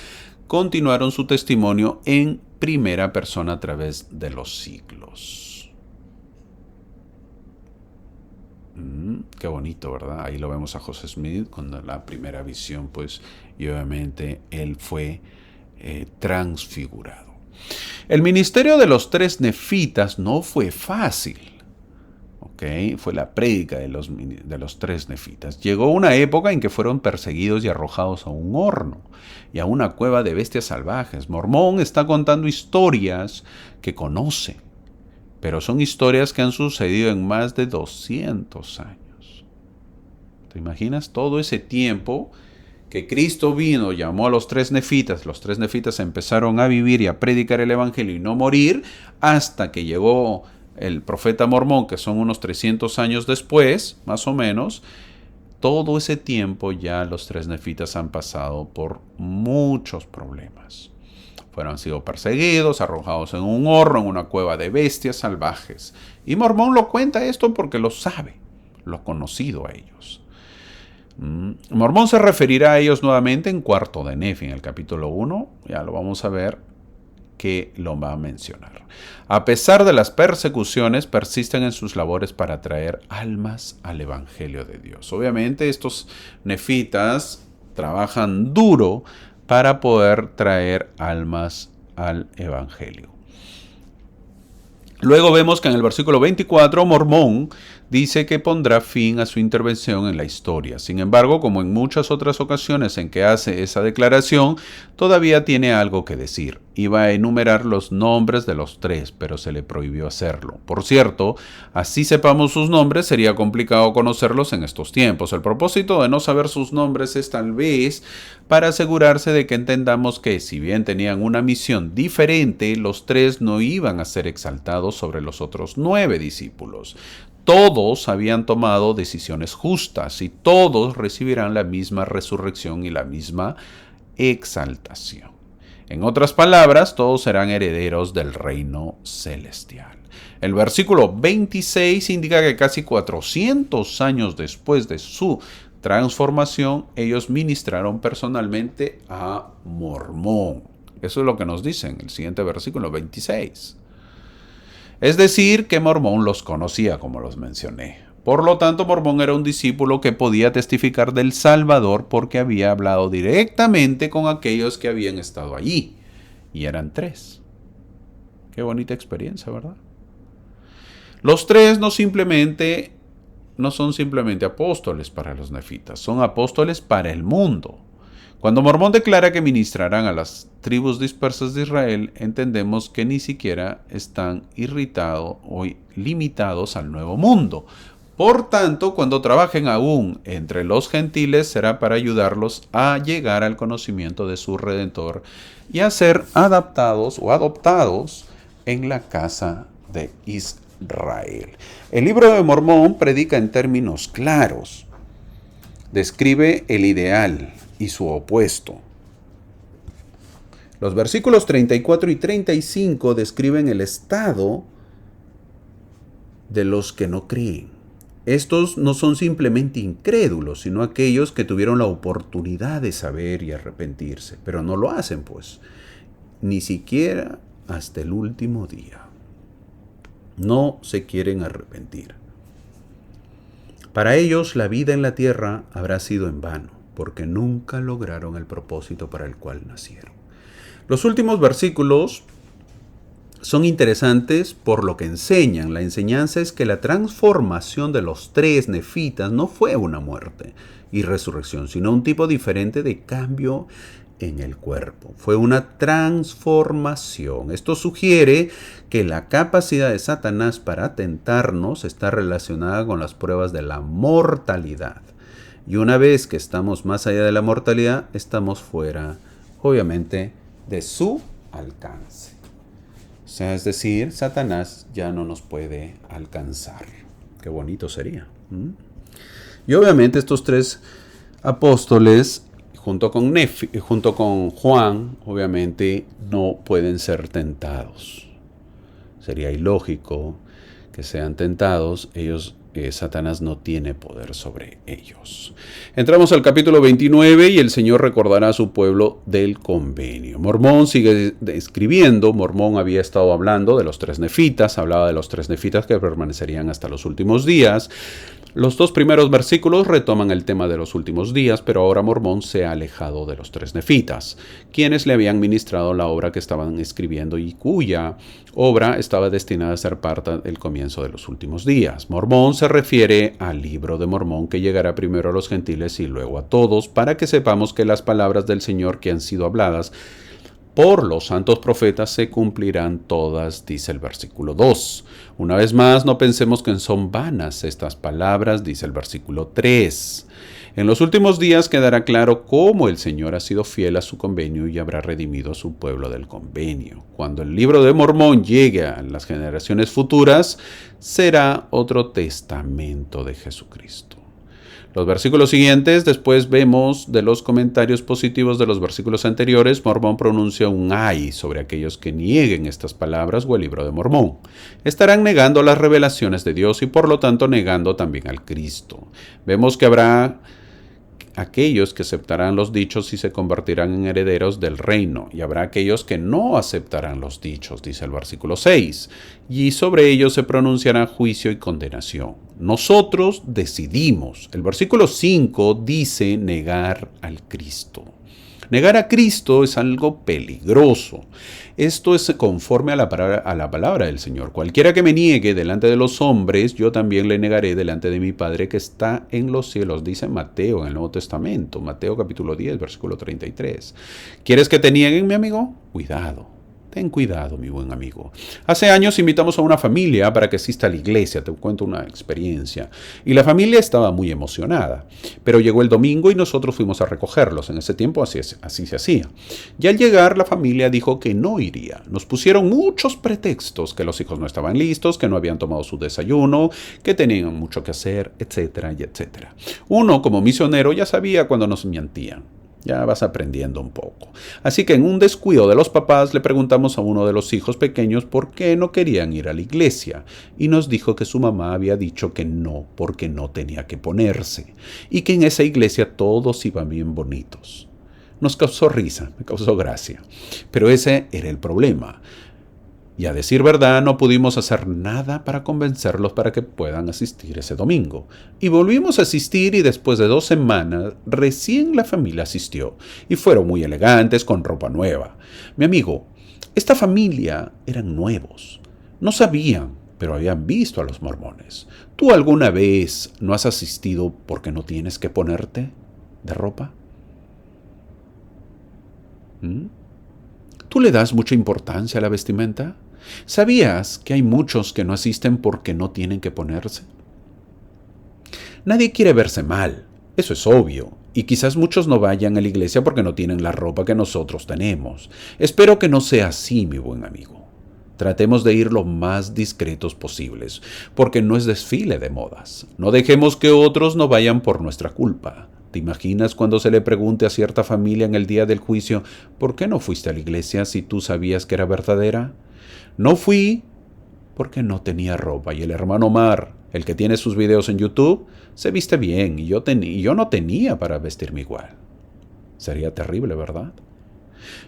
continuaron su testimonio en primera persona a través de los siglos. Qué bonito, ¿verdad? Ahí lo vemos a José Smith con la primera visión, pues, y obviamente él fue transfigurado. El ministerio de los tres nefitas no fue fácil. Fue la prédica de los tres nefitas. Llegó una época en que fueron perseguidos y arrojados a un horno y a una cueva de bestias salvajes. Mormón está contando historias que conoce, pero son historias que han sucedido en más de 200 años. ¿Te imaginas todo ese tiempo que Cristo vino, llamó a los tres nefitas empezaron a vivir y a predicar el Evangelio y no morir, hasta que llegó el profeta Mormón, que son unos 300 años después, más o menos? Todo ese tiempo ya los tres nefitas han pasado por muchos problemas. Han sido perseguidos, arrojados en un horno, en una cueva de bestias salvajes. Y Mormón lo cuenta esto porque lo sabe, lo ha conocido a ellos. Mormón se referirá a ellos nuevamente en Cuarto de Nefi, en el capítulo 1, ya lo vamos a ver, que lo va a mencionar. A pesar de las persecuciones, persisten en sus labores para traer almas al Evangelio de Dios. Obviamente estos nefitas trabajan duro para poder traer almas al Evangelio. Luego vemos que en el versículo 24, Mormón dice que pondrá fin a su intervención en la historia. Sin embargo, como en muchas otras ocasiones en que hace esa declaración, todavía tiene algo que decir. Iba a enumerar los nombres de los tres, pero se le prohibió hacerlo. Por cierto, así sepamos sus nombres, sería complicado conocerlos en estos tiempos. El propósito de no saber sus nombres es tal vez para asegurarse de que entendamos que, si bien tenían una misión diferente, los tres no iban a ser exaltados sobre los otros 9 discípulos. Todos habían tomado decisiones justas y todos recibirán la misma resurrección y la misma exaltación. En otras palabras, todos serán herederos del reino celestial. El versículo 26 indica que casi 400 años después de su transformación, ellos ministraron personalmente a Mormón. Eso es lo que nos dice en el siguiente versículo 26. Es decir, que Mormón los conocía, como los mencioné. Por lo tanto, Mormón era un discípulo que podía testificar del Salvador porque había hablado directamente con aquellos que habían estado allí. Y eran 3. Qué bonita experiencia, ¿verdad? Los 3 no son simplemente apóstoles para los nefitas, son apóstoles para el mundo. Cuando Mormón declara que ministrarán a las tribus dispersas de Israel, entendemos que ni siquiera están irritados o limitados al nuevo mundo. Por tanto, cuando trabajen aún entre los gentiles, será para ayudarlos a llegar al conocimiento de su Redentor y a ser adaptados o adoptados en la casa de Israel. El libro de Mormón predica en términos claros. Describe el ideal y su opuesto. Los versículos 34 y 35 describen el estado de los que no creen. Estos no son simplemente incrédulos, sino aquellos que tuvieron la oportunidad de saber y arrepentirse, pero no lo hacen, pues, ni siquiera hasta el último día. No se quieren arrepentir. Para ellos, la vida en la tierra habrá sido en vano, porque nunca lograron el propósito para el cual nacieron. Los últimos versículos son interesantes por lo que enseñan. La enseñanza es que la transformación de los 3 nefitas no fue una muerte y resurrección, sino un tipo diferente de cambio en el cuerpo. Fue una transformación. Esto sugiere que la capacidad de Satanás para tentarnos está relacionada con las pruebas de la mortalidad. Y una vez que estamos más allá de la mortalidad, estamos fuera, obviamente, de su alcance. O sea, es decir, Satanás ya no nos puede alcanzar. Qué bonito sería. Y obviamente estos 3 apóstoles, junto con Juan, obviamente no pueden ser tentados. Sería ilógico que sean tentados. Satanás no tiene poder sobre ellos. Entramos al capítulo 29 y el Señor recordará a su pueblo del convenio. Mormón sigue escribiendo. Mormón había estado hablando de los 3 nefitas, hablaba de los 3 nefitas que permanecerían hasta los últimos días. Los 2 primeros versículos retoman el tema de los últimos días, pero ahora Mormón se ha alejado de los 3 nefitas, quienes le habían ministrado la obra que estaban escribiendo y cuya obra estaba destinada a ser parte del comienzo de los últimos días. Mormón se refiere al libro de Mormón, que llegará primero a los gentiles y luego a todos, para que sepamos que las palabras del Señor que han sido habladas por los santos profetas se cumplirán todas, dice el versículo 2. Una vez más, no pensemos que son vanas estas palabras, dice el versículo 3. En los últimos días quedará claro cómo el Señor ha sido fiel a su convenio y habrá redimido a su pueblo del convenio. Cuando el libro de Mormón llegue a las generaciones futuras, será otro testamento de Jesucristo. Los versículos siguientes, después vemos de los comentarios positivos de los versículos anteriores, Mormón pronuncia un ay sobre aquellos que nieguen estas palabras o el libro de Mormón. Estarán negando las revelaciones de Dios y por lo tanto negando también al Cristo. Vemos que habrá aquellos que aceptarán los dichos y se convertirán en herederos del reino, y habrá aquellos que no aceptarán los dichos, dice el versículo 6, y sobre ellos se pronunciará juicio y condenación. Nosotros decidimos. El versículo 5 dice negar al Cristo. Negar a Cristo es algo peligroso. Esto es conforme a la palabra del Señor. Cualquiera que me niegue delante de los hombres, yo también le negaré delante de mi Padre que está en los cielos, dice Mateo en el Nuevo Testamento, Mateo capítulo 10, versículo 33. ¿Quieres que te nieguen, mi amigo? Cuidado. Ten cuidado, mi buen amigo. Hace años invitamos a una familia para que asista a la iglesia. Te cuento una experiencia. Y la familia estaba muy emocionada. Pero llegó el domingo y nosotros fuimos a recogerlos. En ese tiempo así se hacía. Y al llegar la familia dijo que no iría. Nos pusieron muchos pretextos. Que los hijos no estaban listos, que no habían tomado su desayuno, que tenían mucho que hacer, etcétera y etcétera. Uno, como misionero, ya sabía cuando nos mentían. Ya vas aprendiendo un poco. Así que en un descuido de los papás le preguntamos a uno de los hijos pequeños por qué no querían ir a la iglesia y nos dijo que su mamá había dicho que no porque no tenía que ponerse y que en esa iglesia todos iban bien bonitos. Nos causó risa, me causó gracia, pero ese era el problema. Y a decir verdad, no pudimos hacer nada para convencerlos para que puedan asistir ese domingo. Y volvimos a asistir y después de 2 semanas, recién la familia asistió. Y fueron muy elegantes con ropa nueva. Mi amigo, esta familia eran nuevos. No sabían, pero habían visto a los mormones. ¿Tú alguna vez no has asistido porque no tienes que ponerte de ropa? ¿Mm? ¿Tú le das mucha importancia a la vestimenta? ¿Sabías que hay muchos que no asisten porque no tienen que ponerse? Nadie quiere verse mal, eso es obvio, y quizás muchos no vayan a la iglesia porque no tienen la ropa que nosotros tenemos. Espero que no sea así, mi buen amigo. Tratemos de ir lo más discretos posibles, porque no es desfile de modas. No dejemos que otros no vayan por nuestra culpa. ¿Te imaginas cuando se le pregunte a cierta familia en el día del juicio, ¿por qué no fuiste a la iglesia si tú sabías que era verdadera? No fui porque no tenía ropa. Y el hermano Omar, el que tiene sus videos en YouTube, se viste bien y yo no tenía para vestirme igual. Sería terrible, ¿verdad?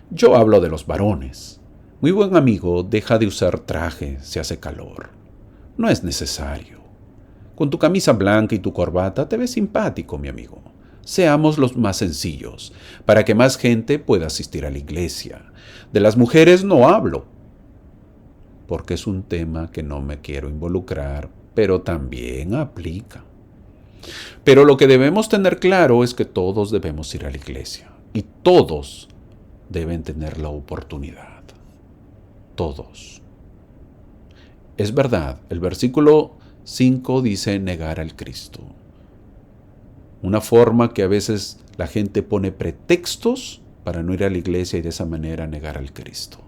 Yo hablo de los varones. Muy buen amigo, deja de usar traje si hace calor. No es necesario. Con tu camisa blanca y tu corbata te ves simpático, mi amigo. Seamos los más sencillos, para que más gente pueda asistir a la iglesia. De las mujeres no hablo, porque es un tema que no me quiero involucrar, pero también aplica. Pero lo que debemos tener claro es que todos debemos ir a la iglesia, y todos deben tener la oportunidad. Todos. Es verdad, el versículo 5 dice negar al Cristo. Una forma que a veces la gente pone pretextos para no ir a la iglesia y de esa manera negar al Cristo.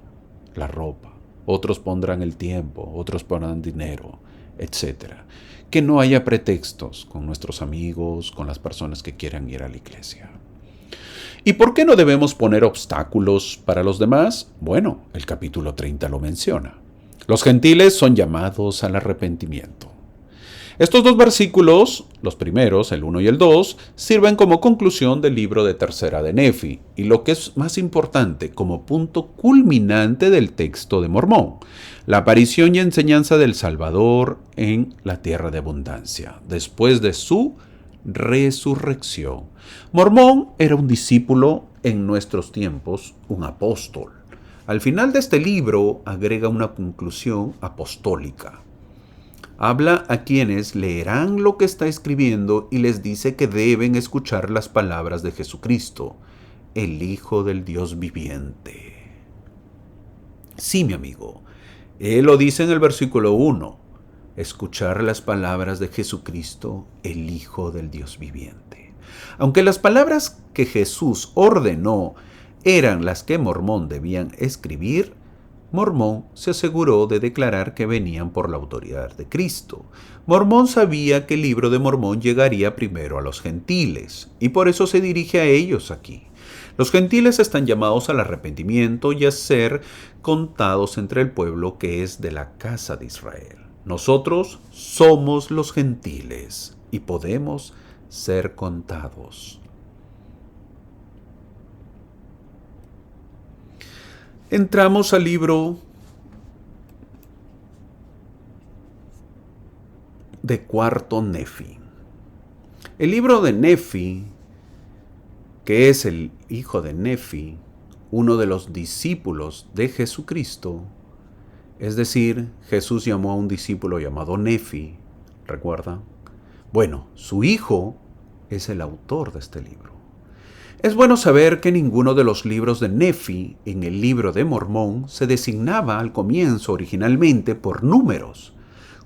La ropa. Otros pondrán el tiempo, otros pondrán dinero, etc. Que no haya pretextos con nuestros amigos, con las personas que quieran ir a la iglesia. ¿Y por qué no debemos poner obstáculos para los demás? Bueno, el capítulo 30 lo menciona. Los gentiles son llamados al arrepentimiento. Estos 2 versículos, los primeros, el 1 y el 2, sirven como conclusión del libro de Tercera de Nefi, y lo que es más importante, como punto culminante del texto de Mormón, la aparición y enseñanza del Salvador en la tierra de abundancia, después de su resurrección. Mormón era un discípulo en nuestros tiempos, un apóstol. Al final de este libro agrega una conclusión apostólica. Habla a quienes leerán lo que está escribiendo y les dice que deben escuchar las palabras de Jesucristo, el Hijo del Dios viviente. Sí, mi amigo, él lo dice en el versículo 1, escuchar las palabras de Jesucristo, el Hijo del Dios viviente. Aunque las palabras que Jesús ordenó eran las que Mormón debían escribir, Mormón se aseguró de declarar que venían por la autoridad de Cristo. Mormón sabía que el libro de Mormón llegaría primero a los gentiles, y por eso se dirige a ellos aquí. Los gentiles están llamados al arrepentimiento y a ser contados entre el pueblo que es de la casa de Israel. Nosotros somos los gentiles y podemos ser contados. Entramos al libro de Cuarto Nefi. El libro de Nefi, que es el hijo de Nefi, uno de los discípulos de Jesucristo, es decir, Jesús llamó a un discípulo llamado Nefi, ¿recuerda? Bueno, su hijo es el autor de este libro. Es bueno saber que ninguno de los libros de Nefi en el libro de Mormón se designaba al comienzo originalmente por números,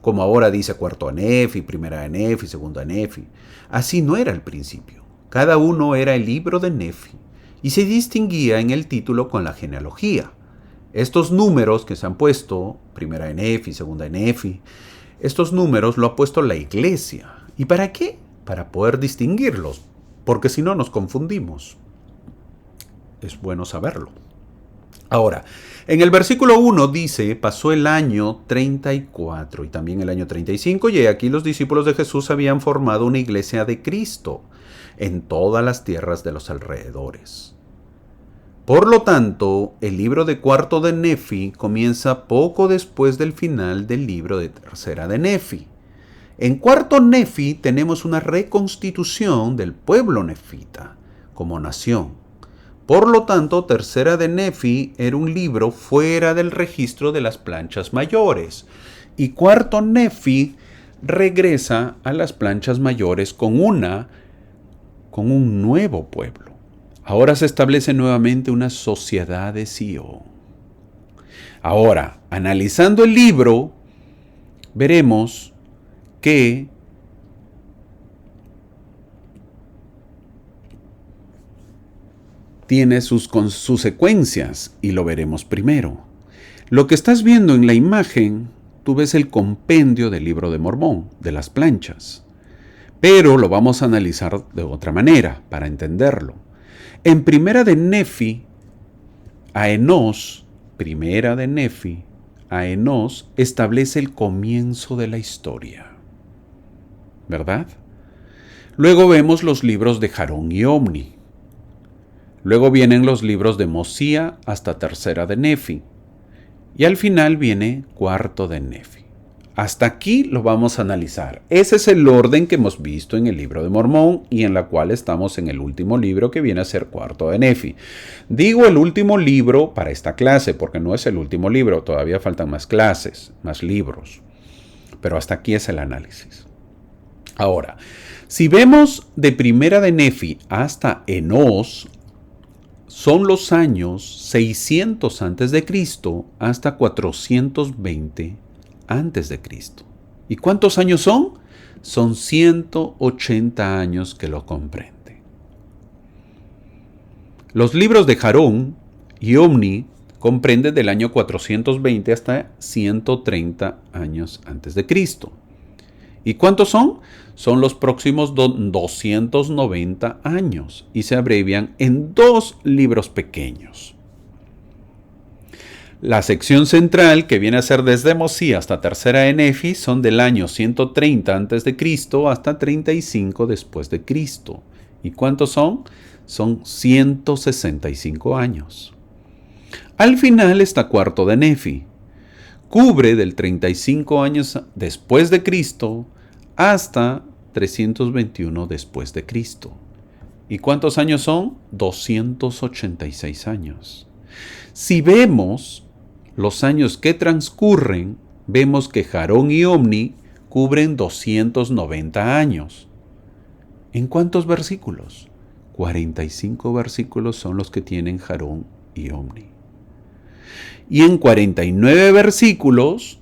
como ahora dice cuarto de Nefi, primera de Nefi, segunda de Nefi. Así no era al principio. Cada uno era el libro de Nefi y se distinguía en el título con la genealogía. Estos números que se han puesto, primera de Nefi, segunda de Nefi, estos números lo ha puesto la iglesia. ¿Y para qué? Para poder distinguirlos, porque si no nos confundimos. es bueno saberlo. Ahora, en el versículo 1 dice, pasó el año 34 y también el año 35, y aquí los discípulos de Jesús habían formado una iglesia de Cristo en todas las tierras de los alrededores. Por lo tanto, el libro de Cuarto de Nefi comienza poco después del final del libro de Tercera de Nefi. En Cuarto Nefi tenemos una reconstitución del pueblo nefita como nación. Por lo tanto, Tercera de Nefi era un libro fuera del registro de las planchas mayores. Y Cuarto Nefi regresa a las planchas mayores con un nuevo pueblo. Ahora se establece nuevamente una sociedad de Sion. Ahora, analizando el libro, veremos que tiene sus secuencias y lo veremos primero. Lo que estás viendo en la imagen, tú ves el compendio del libro de Mormón, de las planchas. Pero lo vamos a analizar de otra manera para entenderlo. En Primera de Nefi, a Enós establece el comienzo de la historia. ¿Verdad? Luego vemos los libros de Jarón y Omni. Luego vienen los libros de Mosía hasta Tercera de Nefi. Y al final viene Cuarto de Nefi. Hasta aquí lo vamos a analizar. Ese es el orden que hemos visto en el libro de Mormón y en la cual estamos en el último libro que viene a ser Cuarto de Nefi. Digo el último libro para esta clase porque no es el último libro, todavía faltan más clases, más libros. Pero hasta aquí es el análisis. Ahora, si vemos de Primera de Nefi hasta Enós, son los años 600 a.C. hasta 420 a.C. ¿Y cuántos años son? Son 180 años que lo comprende. Los libros de Jarón y Omni comprenden del año 420 hasta 130 años antes de Cristo. ¿Y cuántos son? Son los próximos 290 años y se abrevian en 2 libros pequeños. La sección central, que viene a ser desde Mosía hasta Tercera de Nefi, son del año 130 a.C. hasta 35 después de Cristo. ¿Y cuántos son? Son 165 años. Al final está Cuarto de Nefi. Cubre del 35 años después de Cristo hasta 321 después de Cristo. ¿Y cuántos años son? 286 años. Si vemos los años que transcurren, vemos que Jarón y Omni cubren 290 años. ¿En cuántos versículos? 45 versículos son los que tienen Jarón y Omni. Y en 49 versículos,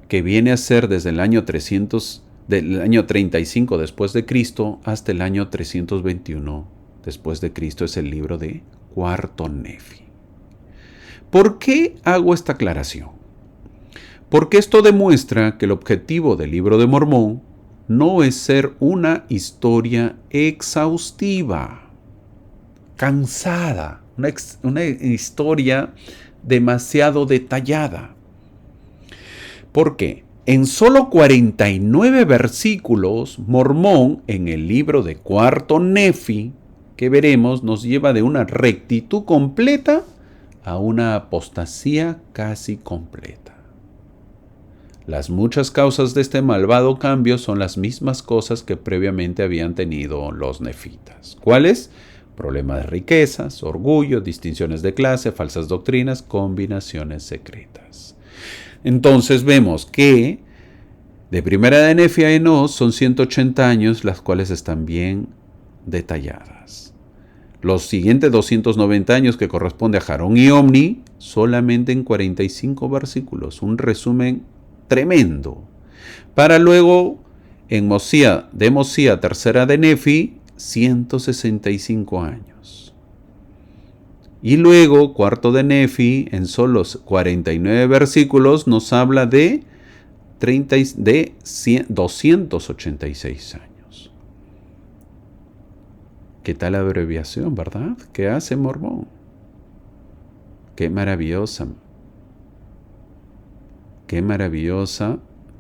que viene a ser desde el año 35 después de Cristo hasta el año 321 después de Cristo, es el libro de Cuarto Nefi. ¿Por qué hago esta aclaración? Porque esto demuestra que el objetivo del libro de Mormón no es ser una historia exhaustiva, cansada, una historia demasiado detallada. ¿Por qué? En solo 49 versículos, Mormón, en el libro de Cuarto Nefi, que veremos, nos lleva de una rectitud completa a una apostasía casi completa. Las muchas causas de este malvado cambio son las mismas cosas que previamente habían tenido los nefitas. ¿Cuáles? Problemas de riquezas, orgullo, distinciones de clase, falsas doctrinas, combinaciones secretas. Entonces vemos que de Primera de Nefi a Enós son 180 años, las cuales están bien detalladas. Los siguientes 290 años que corresponde a Jarón y Omni, solamente en 45 versículos, un resumen tremendo. Para luego, en Mosía, de Mosía, Tercera de Nefi, 165 años. Y luego, Cuarto de Nefi, en solo 49 versículos, nos habla de 286 años. ¿Qué tal abreviación, verdad? ¿Qué hace Mormón? Qué maravillosa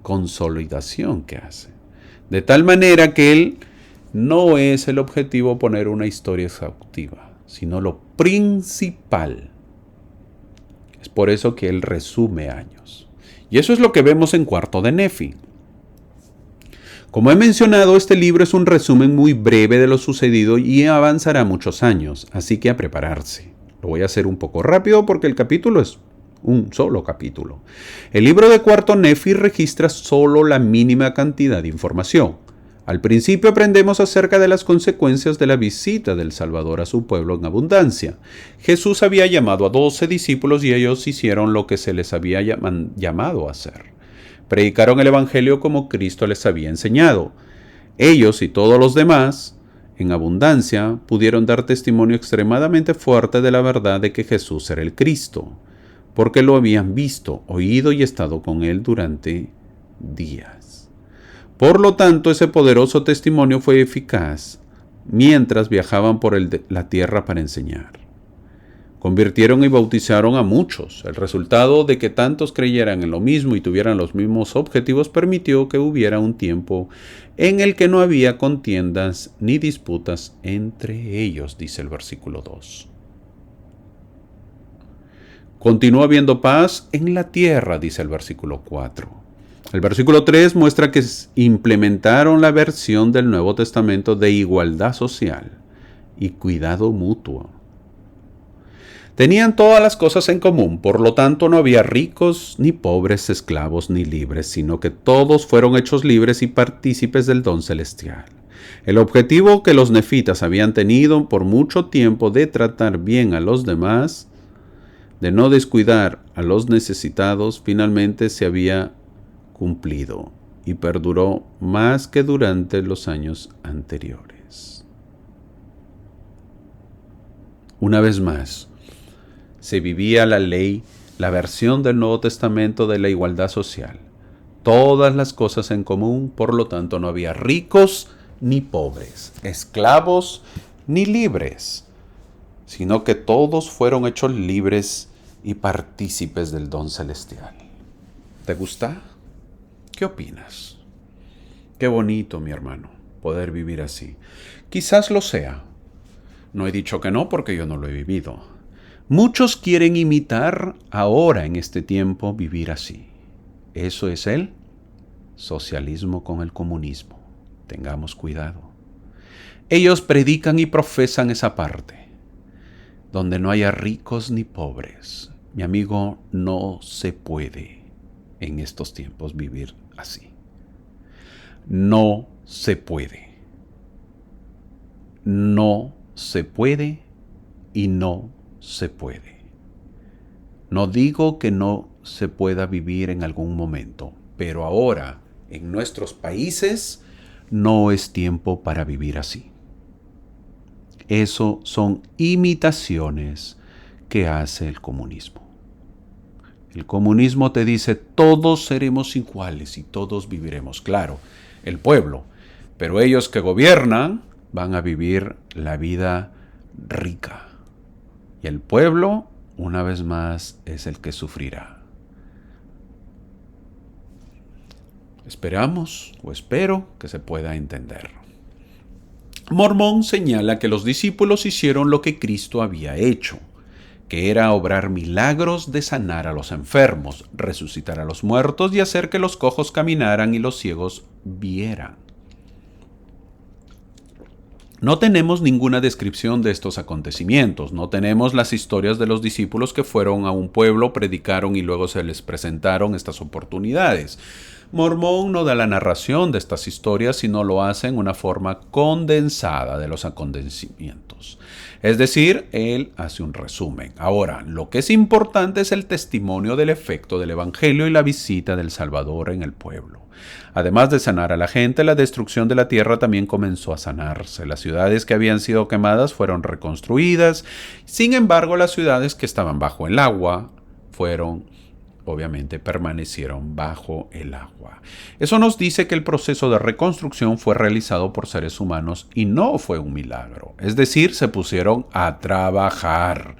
consolidación que hace. De tal manera que él no es el objetivo poner una historia exhaustiva, sino lo principal. Es por eso que él resume años. Y eso es lo que vemos en Cuarto de Nefi. Como he mencionado, este libro es un resumen muy breve de lo sucedido y avanzará muchos años, así que a prepararse. Lo voy a hacer un poco rápido porque el capítulo es un solo capítulo. El libro de Cuarto Nefi registra solo la mínima cantidad de información. Al principio aprendemos acerca de las consecuencias de la visita del Salvador a su pueblo en abundancia. Jesús había llamado a 12 discípulos y ellos hicieron lo que se les había llamado a hacer. Predicaron el Evangelio como Cristo les había enseñado. Ellos y todos los demás, en abundancia, pudieron dar testimonio extremadamente fuerte de la verdad de que Jesús era el Cristo, porque lo habían visto, oído y estado con él durante días. Por lo tanto, ese poderoso testimonio fue eficaz mientras viajaban por la tierra para enseñar. Convirtieron y bautizaron a muchos. El resultado de que tantos creyeran en lo mismo y tuvieran los mismos objetivos permitió que hubiera un tiempo en el que no había contiendas ni disputas entre ellos, dice el versículo 2. Continúa habiendo paz en la tierra, dice el versículo 4. El versículo 3 muestra que implementaron la versión del Nuevo Testamento de igualdad social y cuidado mutuo. Tenían todas las cosas en común, por lo tanto no había ricos ni pobres, esclavos ni libres, sino que todos fueron hechos libres y partícipes del don celestial. El objetivo que los nefitas habían tenido por mucho tiempo de tratar bien a los demás, de no descuidar a los necesitados, finalmente se había cumplido y perduró más que durante los años anteriores. Una vez más, se vivía la ley, la versión del Nuevo Testamento de la igualdad social. Todas las cosas en común, por lo tanto no había ricos ni pobres, esclavos ni libres, sino que todos fueron hechos libres y partícipes del don celestial. ¿Te gusta? ¿Qué opinas? Qué bonito, mi hermano, poder vivir así. Quizás lo sea. No he dicho que no porque yo no lo he vivido. Muchos quieren imitar ahora en este tiempo vivir así. Eso es el socialismo con el comunismo. Tengamos cuidado. Ellos predican y profesan esa parte, donde no haya ricos ni pobres. Mi amigo, no se puede en estos tiempos vivir así. No se puede. No se puede y no se puede. No digo que no se pueda vivir en algún momento, pero ahora en nuestros países no es tiempo para vivir así. Eso son imitaciones que hace el comunismo. El comunismo te dice todos seremos iguales y todos viviremos, claro, el pueblo, pero ellos que gobiernan van a vivir la vida rica. Y el pueblo, una vez más, es el que sufrirá. Esperamos o espero que se pueda entender. Mormón señala que los discípulos hicieron lo que Cristo había hecho, que era obrar milagros de sanar a los enfermos, resucitar a los muertos y hacer que los cojos caminaran y los ciegos vieran. No tenemos ninguna descripción de estos acontecimientos, no tenemos las historias de los discípulos que fueron a un pueblo, predicaron y luego se les presentaron estas oportunidades. Mormón no da la narración de estas historias, sino lo hace en una forma condensada de los acontecimientos. Es decir, él hace un resumen. Ahora, lo que es importante es el testimonio del efecto del Evangelio y la visita del Salvador en el pueblo. Además de sanar a la gente, la destrucción de la tierra también comenzó a sanarse. Las ciudades que habían sido quemadas fueron reconstruidas. Sin embargo, las ciudades que estaban bajo el agua fueron obviamente permanecieron bajo el agua. Eso nos dice que el proceso de reconstrucción fue realizado por seres humanos y no fue un milagro. Es decir, se pusieron a trabajar.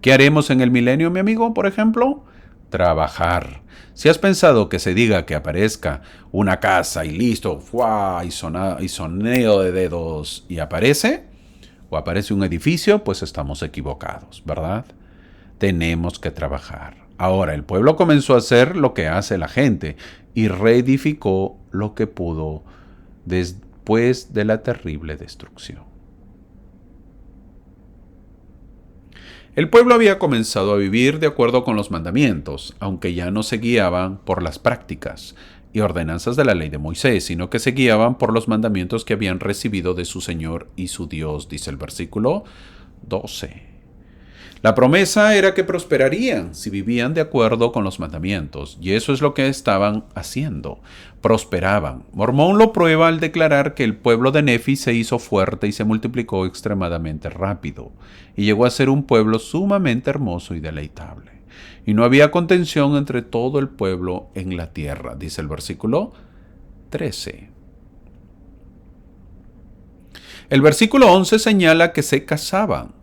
¿Qué haremos en el milenio, mi amigo, por ejemplo? Trabajar. Si has pensado que se diga que aparezca una casa y listo, ¡fua! Y soneo de dedos y aparece, o aparece un edificio, pues estamos equivocados, ¿verdad? Tenemos que trabajar. Ahora, el pueblo comenzó a hacer lo que hace la gente y reedificó lo que pudo después de la terrible destrucción. El pueblo había comenzado a vivir de acuerdo con los mandamientos, aunque ya no se guiaban por las prácticas y ordenanzas de la ley de Moisés, sino que se guiaban por los mandamientos que habían recibido de su Señor y su Dios, dice el versículo 12. La promesa era que prosperarían si vivían de acuerdo con los mandamientos, y eso es lo que estaban haciendo. Prosperaban. Mormón lo prueba al declarar que el pueblo de Nefi se hizo fuerte y se multiplicó extremadamente rápido, y llegó a ser un pueblo sumamente hermoso y deleitable. Y no había contención entre todo el pueblo en la tierra, dice el versículo 13. El versículo 11 señala que se casaban.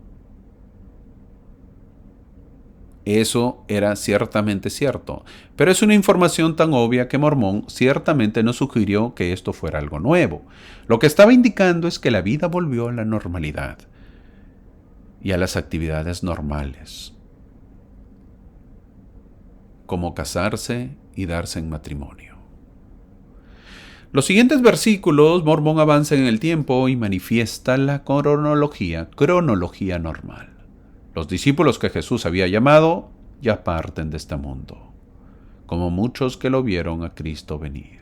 Eso era ciertamente cierto, pero es una información tan obvia que Mormón ciertamente no sugirió que esto fuera algo nuevo. Lo que estaba indicando es que la vida volvió a la normalidad y a las actividades normales, como casarse y darse en matrimonio. Los siguientes versículos, Mormón avanza en el tiempo y manifiesta la cronología normal. Los discípulos que Jesús había llamado ya parten de este mundo, como muchos que lo vieron a Cristo venir.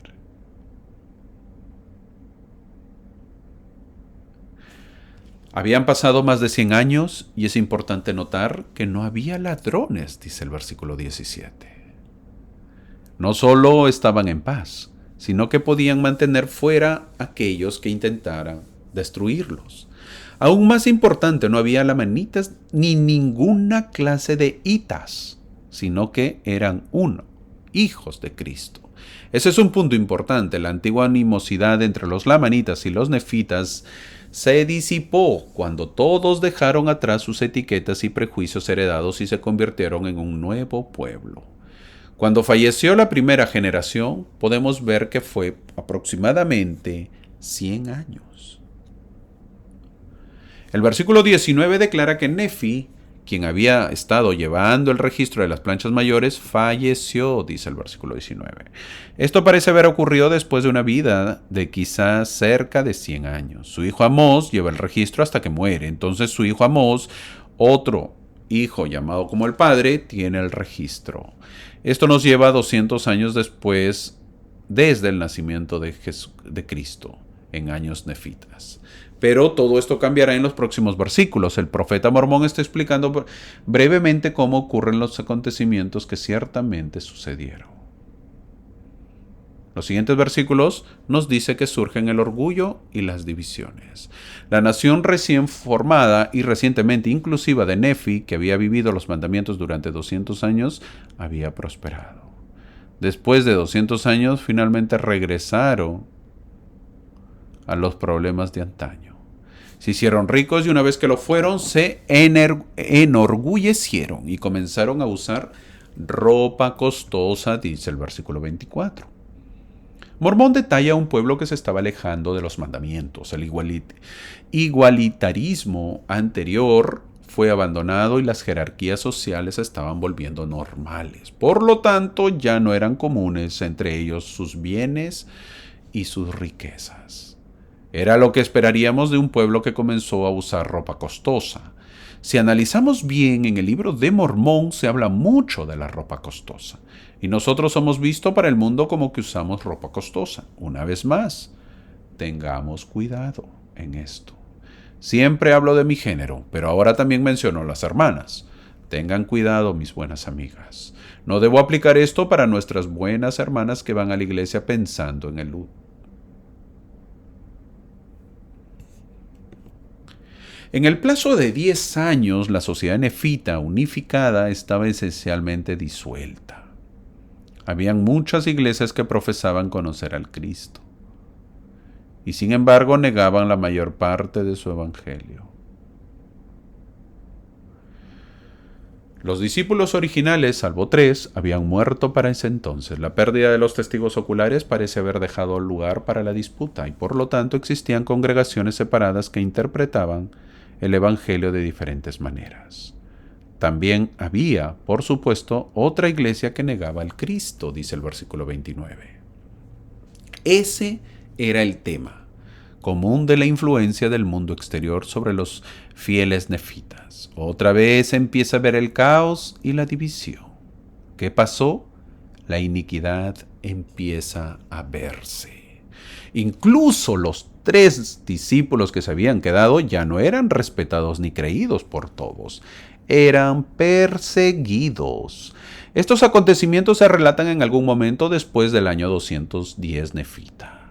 Habían pasado más de 100 años y es importante notar que no había ladrones, dice el versículo 17. No solo estaban en paz, sino que podían mantener fuera a aquellos que intentaran destruirlos. Aún más importante, no había lamanitas ni ninguna clase de hitas, sino que eran uno, hijos de Cristo. Ese es un punto importante. La antigua animosidad entre los lamanitas y los nefitas se disipó cuando todos dejaron atrás sus etiquetas y prejuicios heredados y se convirtieron en un nuevo pueblo. Cuando falleció la primera generación, podemos ver que fue aproximadamente 100 años. El versículo 19 declara que Nefi, quien había estado llevando el registro de las planchas mayores, falleció, dice el versículo 19. Esto parece haber ocurrido después de una vida de quizás cerca de 100 años. Su hijo Amós lleva el registro hasta que muere. Entonces su hijo Amós, otro hijo llamado como el padre, tiene el registro. Esto nos lleva 200 años después, desde el nacimiento de Cristo, en años nefitas. Pero todo esto cambiará en los próximos versículos. El profeta Mormón está explicando brevemente cómo ocurren los acontecimientos que ciertamente sucedieron. Los siguientes versículos nos dice que surgen el orgullo y las divisiones. La nación recién formada y recientemente inclusiva de Nefi, que había vivido los mandamientos durante 200 años, había prosperado. Después de 200 años, finalmente regresaron a los problemas de antaño. Se hicieron ricos y una vez que lo fueron, se enorgullecieron y comenzaron a usar ropa costosa, dice el versículo 24. Mormón detalla un pueblo que se estaba alejando de los mandamientos. El igualitarismo anterior fue abandonado y las jerarquías sociales se estaban volviendo normales. Por lo tanto, ya no eran comunes entre ellos sus bienes y sus riquezas. Era lo que esperaríamos de un pueblo que comenzó a usar ropa costosa. Si analizamos bien, en el libro de Mormón se habla mucho de la ropa costosa. Y nosotros somos vistos para el mundo como que usamos ropa costosa. Una vez más, tengamos cuidado en esto. Siempre hablo de mi género, pero ahora también menciono a las hermanas. Tengan cuidado, mis buenas amigas. No debo aplicar esto para nuestras buenas hermanas que van a la iglesia pensando en el luto. En el plazo de 10 años, la sociedad nefita unificada estaba esencialmente disuelta. Habían muchas iglesias que profesaban conocer al Cristo y sin embargo negaban la mayor parte de su evangelio. Los discípulos originales, salvo 3, habían muerto para ese entonces. La pérdida de los testigos oculares parece haber dejado lugar para la disputa y por lo tanto existían congregaciones separadas que interpretaban el evangelio de diferentes maneras. También había, por supuesto, otra iglesia que negaba al Cristo, dice el versículo 29. Ese era el tema común de la influencia del mundo exterior sobre los fieles nefitas. Otra vez empieza a ver el caos y la división. ¿Qué pasó? La iniquidad empieza a verse. Incluso los 3 discípulos que se habían quedado ya no eran respetados ni creídos por todos. Eran perseguidos. Estos acontecimientos se relatan en algún momento después del año 210 nefita.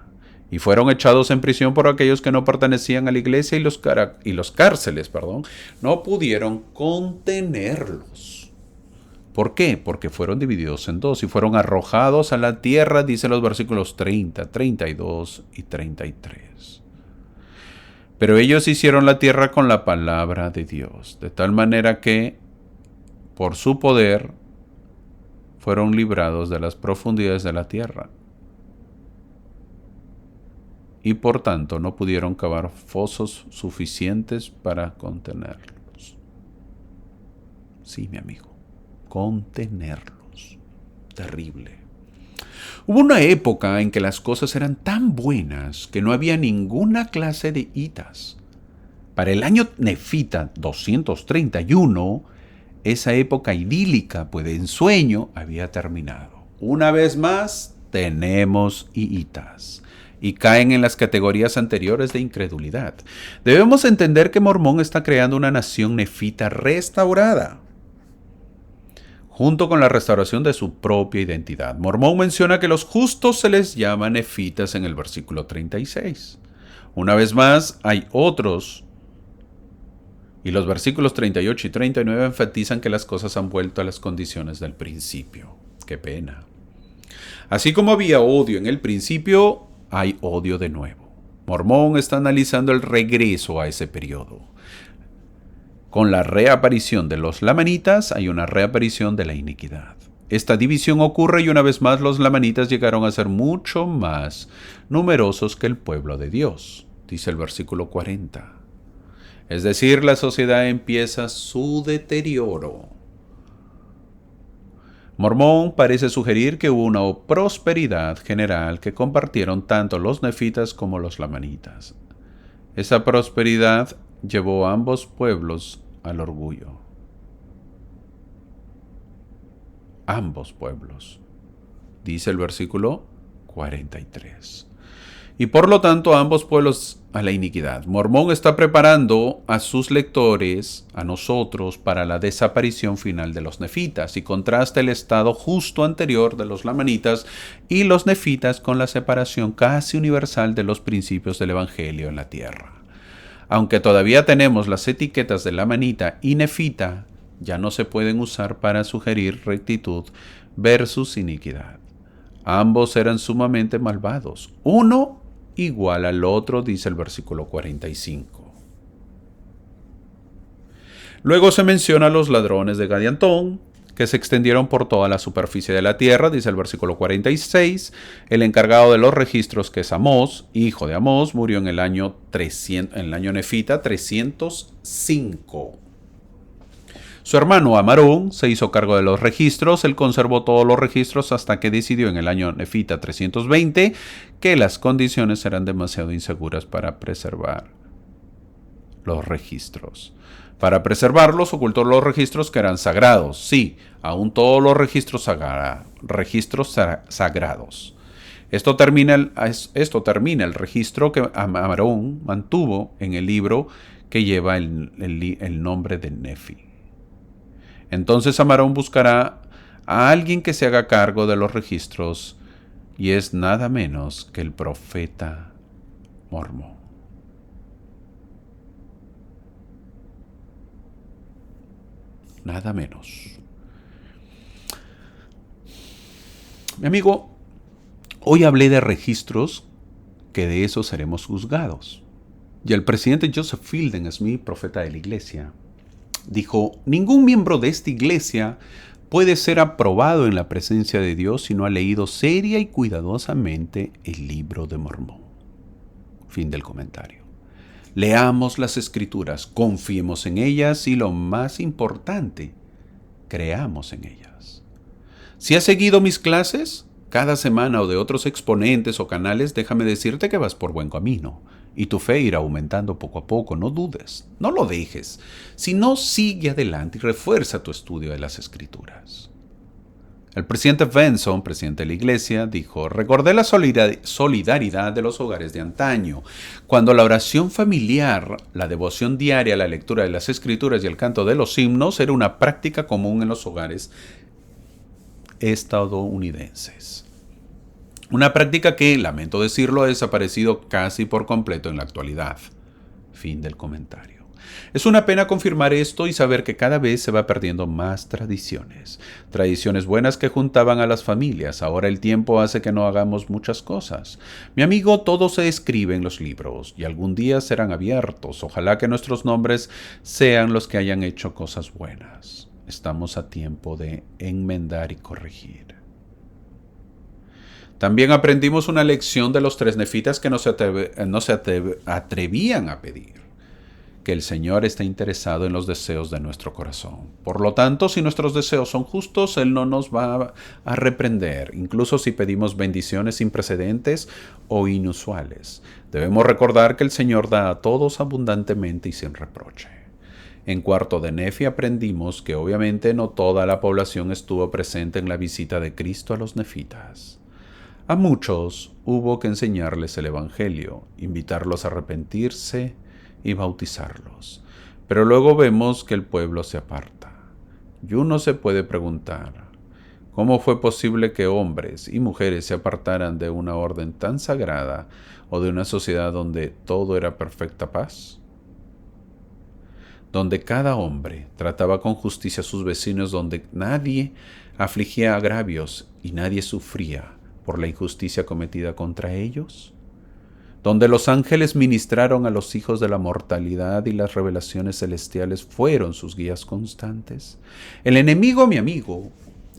Y fueron echados en prisión por aquellos que no pertenecían a la iglesia y los cárceles, no pudieron contenerlos. ¿Por qué? Porque fueron divididos en 2 y fueron arrojados a la tierra, dice los versículos 30, 32 y 33. Pero ellos hicieron la tierra con la palabra de Dios, de tal manera que, por su poder, fueron librados de las profundidades de la tierra. Y por tanto no pudieron cavar fosos suficientes para contenerlos. Sí, mi amigo, contenerlos. Terrible. Hubo una época en que las cosas eran tan buenas que no había ninguna clase de hitas. Para el año nefita 231, esa época idílica, pues de ensueño, había terminado. Una vez más, tenemos hitas y caen en las categorías anteriores de incredulidad. Debemos entender que Mormón está creando una nación nefita restaurada, junto con la restauración de su propia identidad. Mormón menciona que los justos se les llama nefitas en el versículo 36. Una vez más, hay otros, y los versículos 38 y 39 enfatizan que las cosas han vuelto a las condiciones del principio. ¡Qué pena! Así como había odio en el principio, hay odio de nuevo. Mormón está analizando el regreso a ese periodo. Con la reaparición de los lamanitas hay una reaparición de la iniquidad. Esta división ocurre y una vez más los lamanitas llegaron a ser mucho más numerosos que el pueblo de Dios, dice el versículo 40. Es decir, la sociedad empieza su deterioro. Mormón parece sugerir que hubo una prosperidad general que compartieron tanto los nefitas como los lamanitas. Esa prosperidad llevó a ambos pueblos al orgullo. Ambos pueblos, dice el versículo 43. Y por lo tanto ambos pueblos a la iniquidad. Mormón está preparando a sus lectores, a nosotros, para la desaparición final de los nefitas y contrasta el estado justo anterior de los lamanitas y los nefitas con la separación casi universal de los principios del evangelio en la tierra. Aunque todavía tenemos las etiquetas de lamanita y nefita, ya no se pueden usar para sugerir rectitud versus iniquidad. Ambos eran sumamente malvados. Uno igual al otro, dice el versículo 45. Luego se menciona a los ladrones de Gadiantón, que se extendieron por toda la superficie de la tierra, dice el versículo 46. El encargado de los registros, que es Amós, hijo de Amós, murió en el año nefita 305. Su hermano Amarón se hizo cargo de los registros. Él conservó todos los registros hasta que decidió en el año nefita 320 que las condiciones eran demasiado inseguras para preservar los registros. Para preservarlos, ocultó los registros que eran sagrados. Sí, aún todos los registros sagrados. Esto termina el registro que Amarón mantuvo en el libro que lleva el nombre de Nefi. Entonces Amarón buscará a alguien que se haga cargo de los registros y es nada menos que el profeta Mormón. Nada menos. Mi amigo, hoy hablé de registros que de eso seremos juzgados. Y el presidente Joseph Fielding Smith, profeta de la iglesia, dijo: ningún miembro de esta iglesia puede ser aprobado en la presencia de Dios si no ha leído seria y cuidadosamente el libro de Mormón. Fin del comentario. Leamos las escrituras, confiemos en ellas y lo más importante, creamos en ellas. Si has seguido mis clases cada semana o de otros exponentes o canales, déjame decirte que vas por buen camino y tu fe irá aumentando poco a poco. No dudes, no lo dejes, sino sigue adelante y refuerza tu estudio de las escrituras. El presidente Benson, presidente de la iglesia, dijo: recordé la solidaridad de los hogares de antaño, cuando la oración familiar, la devoción diaria, la lectura de las escrituras y el canto de los himnos era una práctica común en los hogares estadounidenses. Una práctica que, lamento decirlo, ha desaparecido casi por completo en la actualidad. Fin del comentario. Es una pena confirmar esto y saber que cada vez se va perdiendo más tradiciones. Tradiciones buenas que juntaban a las familias. Ahora el tiempo hace que no hagamos muchas cosas. Mi amigo, todo se escribe en los libros y algún día serán abiertos. Ojalá que nuestros nombres sean los que hayan hecho cosas buenas. Estamos a tiempo de enmendar y corregir. También aprendimos una lección de los 3 nefitas que no se atrevían a pedir. Que el Señor está interesado en los deseos de nuestro corazón. Por lo tanto, si nuestros deseos son justos, Él no nos va a reprender, incluso si pedimos bendiciones sin precedentes o inusuales. Debemos recordar que el Señor da a todos abundantemente y sin reproche. En cuarto de Nefi aprendimos que obviamente no toda la población estuvo presente en la visita de Cristo a los nefitas. A muchos hubo que enseñarles el Evangelio, invitarlos a arrepentirse y bautizarlos. Pero luego vemos que el pueblo se aparta. Y uno se puede preguntar: ¿cómo fue posible que hombres y mujeres se apartaran de una orden tan sagrada o de una sociedad donde todo era perfecta paz? Donde cada hombre trataba con justicia a sus vecinos, donde nadie afligía agravios y nadie sufría por la injusticia cometida contra ellos, donde los ángeles ministraron a los hijos de la mortalidad y las revelaciones celestiales fueron sus guías constantes. El enemigo, mi amigo,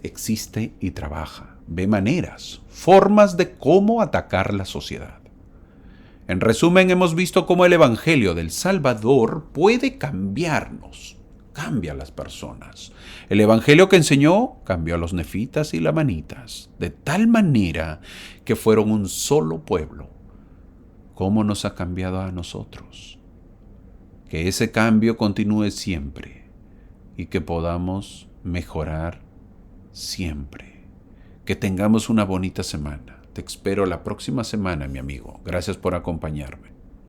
existe y trabaja, ve maneras, formas de cómo atacar la sociedad. En resumen, hemos visto cómo el Evangelio del Salvador puede cambiarnos, cambia a las personas. El Evangelio que enseñó cambió a los nefitas y lamanitas, de tal manera que fueron un solo pueblo. ¿Cómo nos ha cambiado a nosotros? Que ese cambio continúe siempre y que podamos mejorar siempre. Que tengamos una bonita semana. Te espero la próxima semana, mi amigo. Gracias por acompañarme.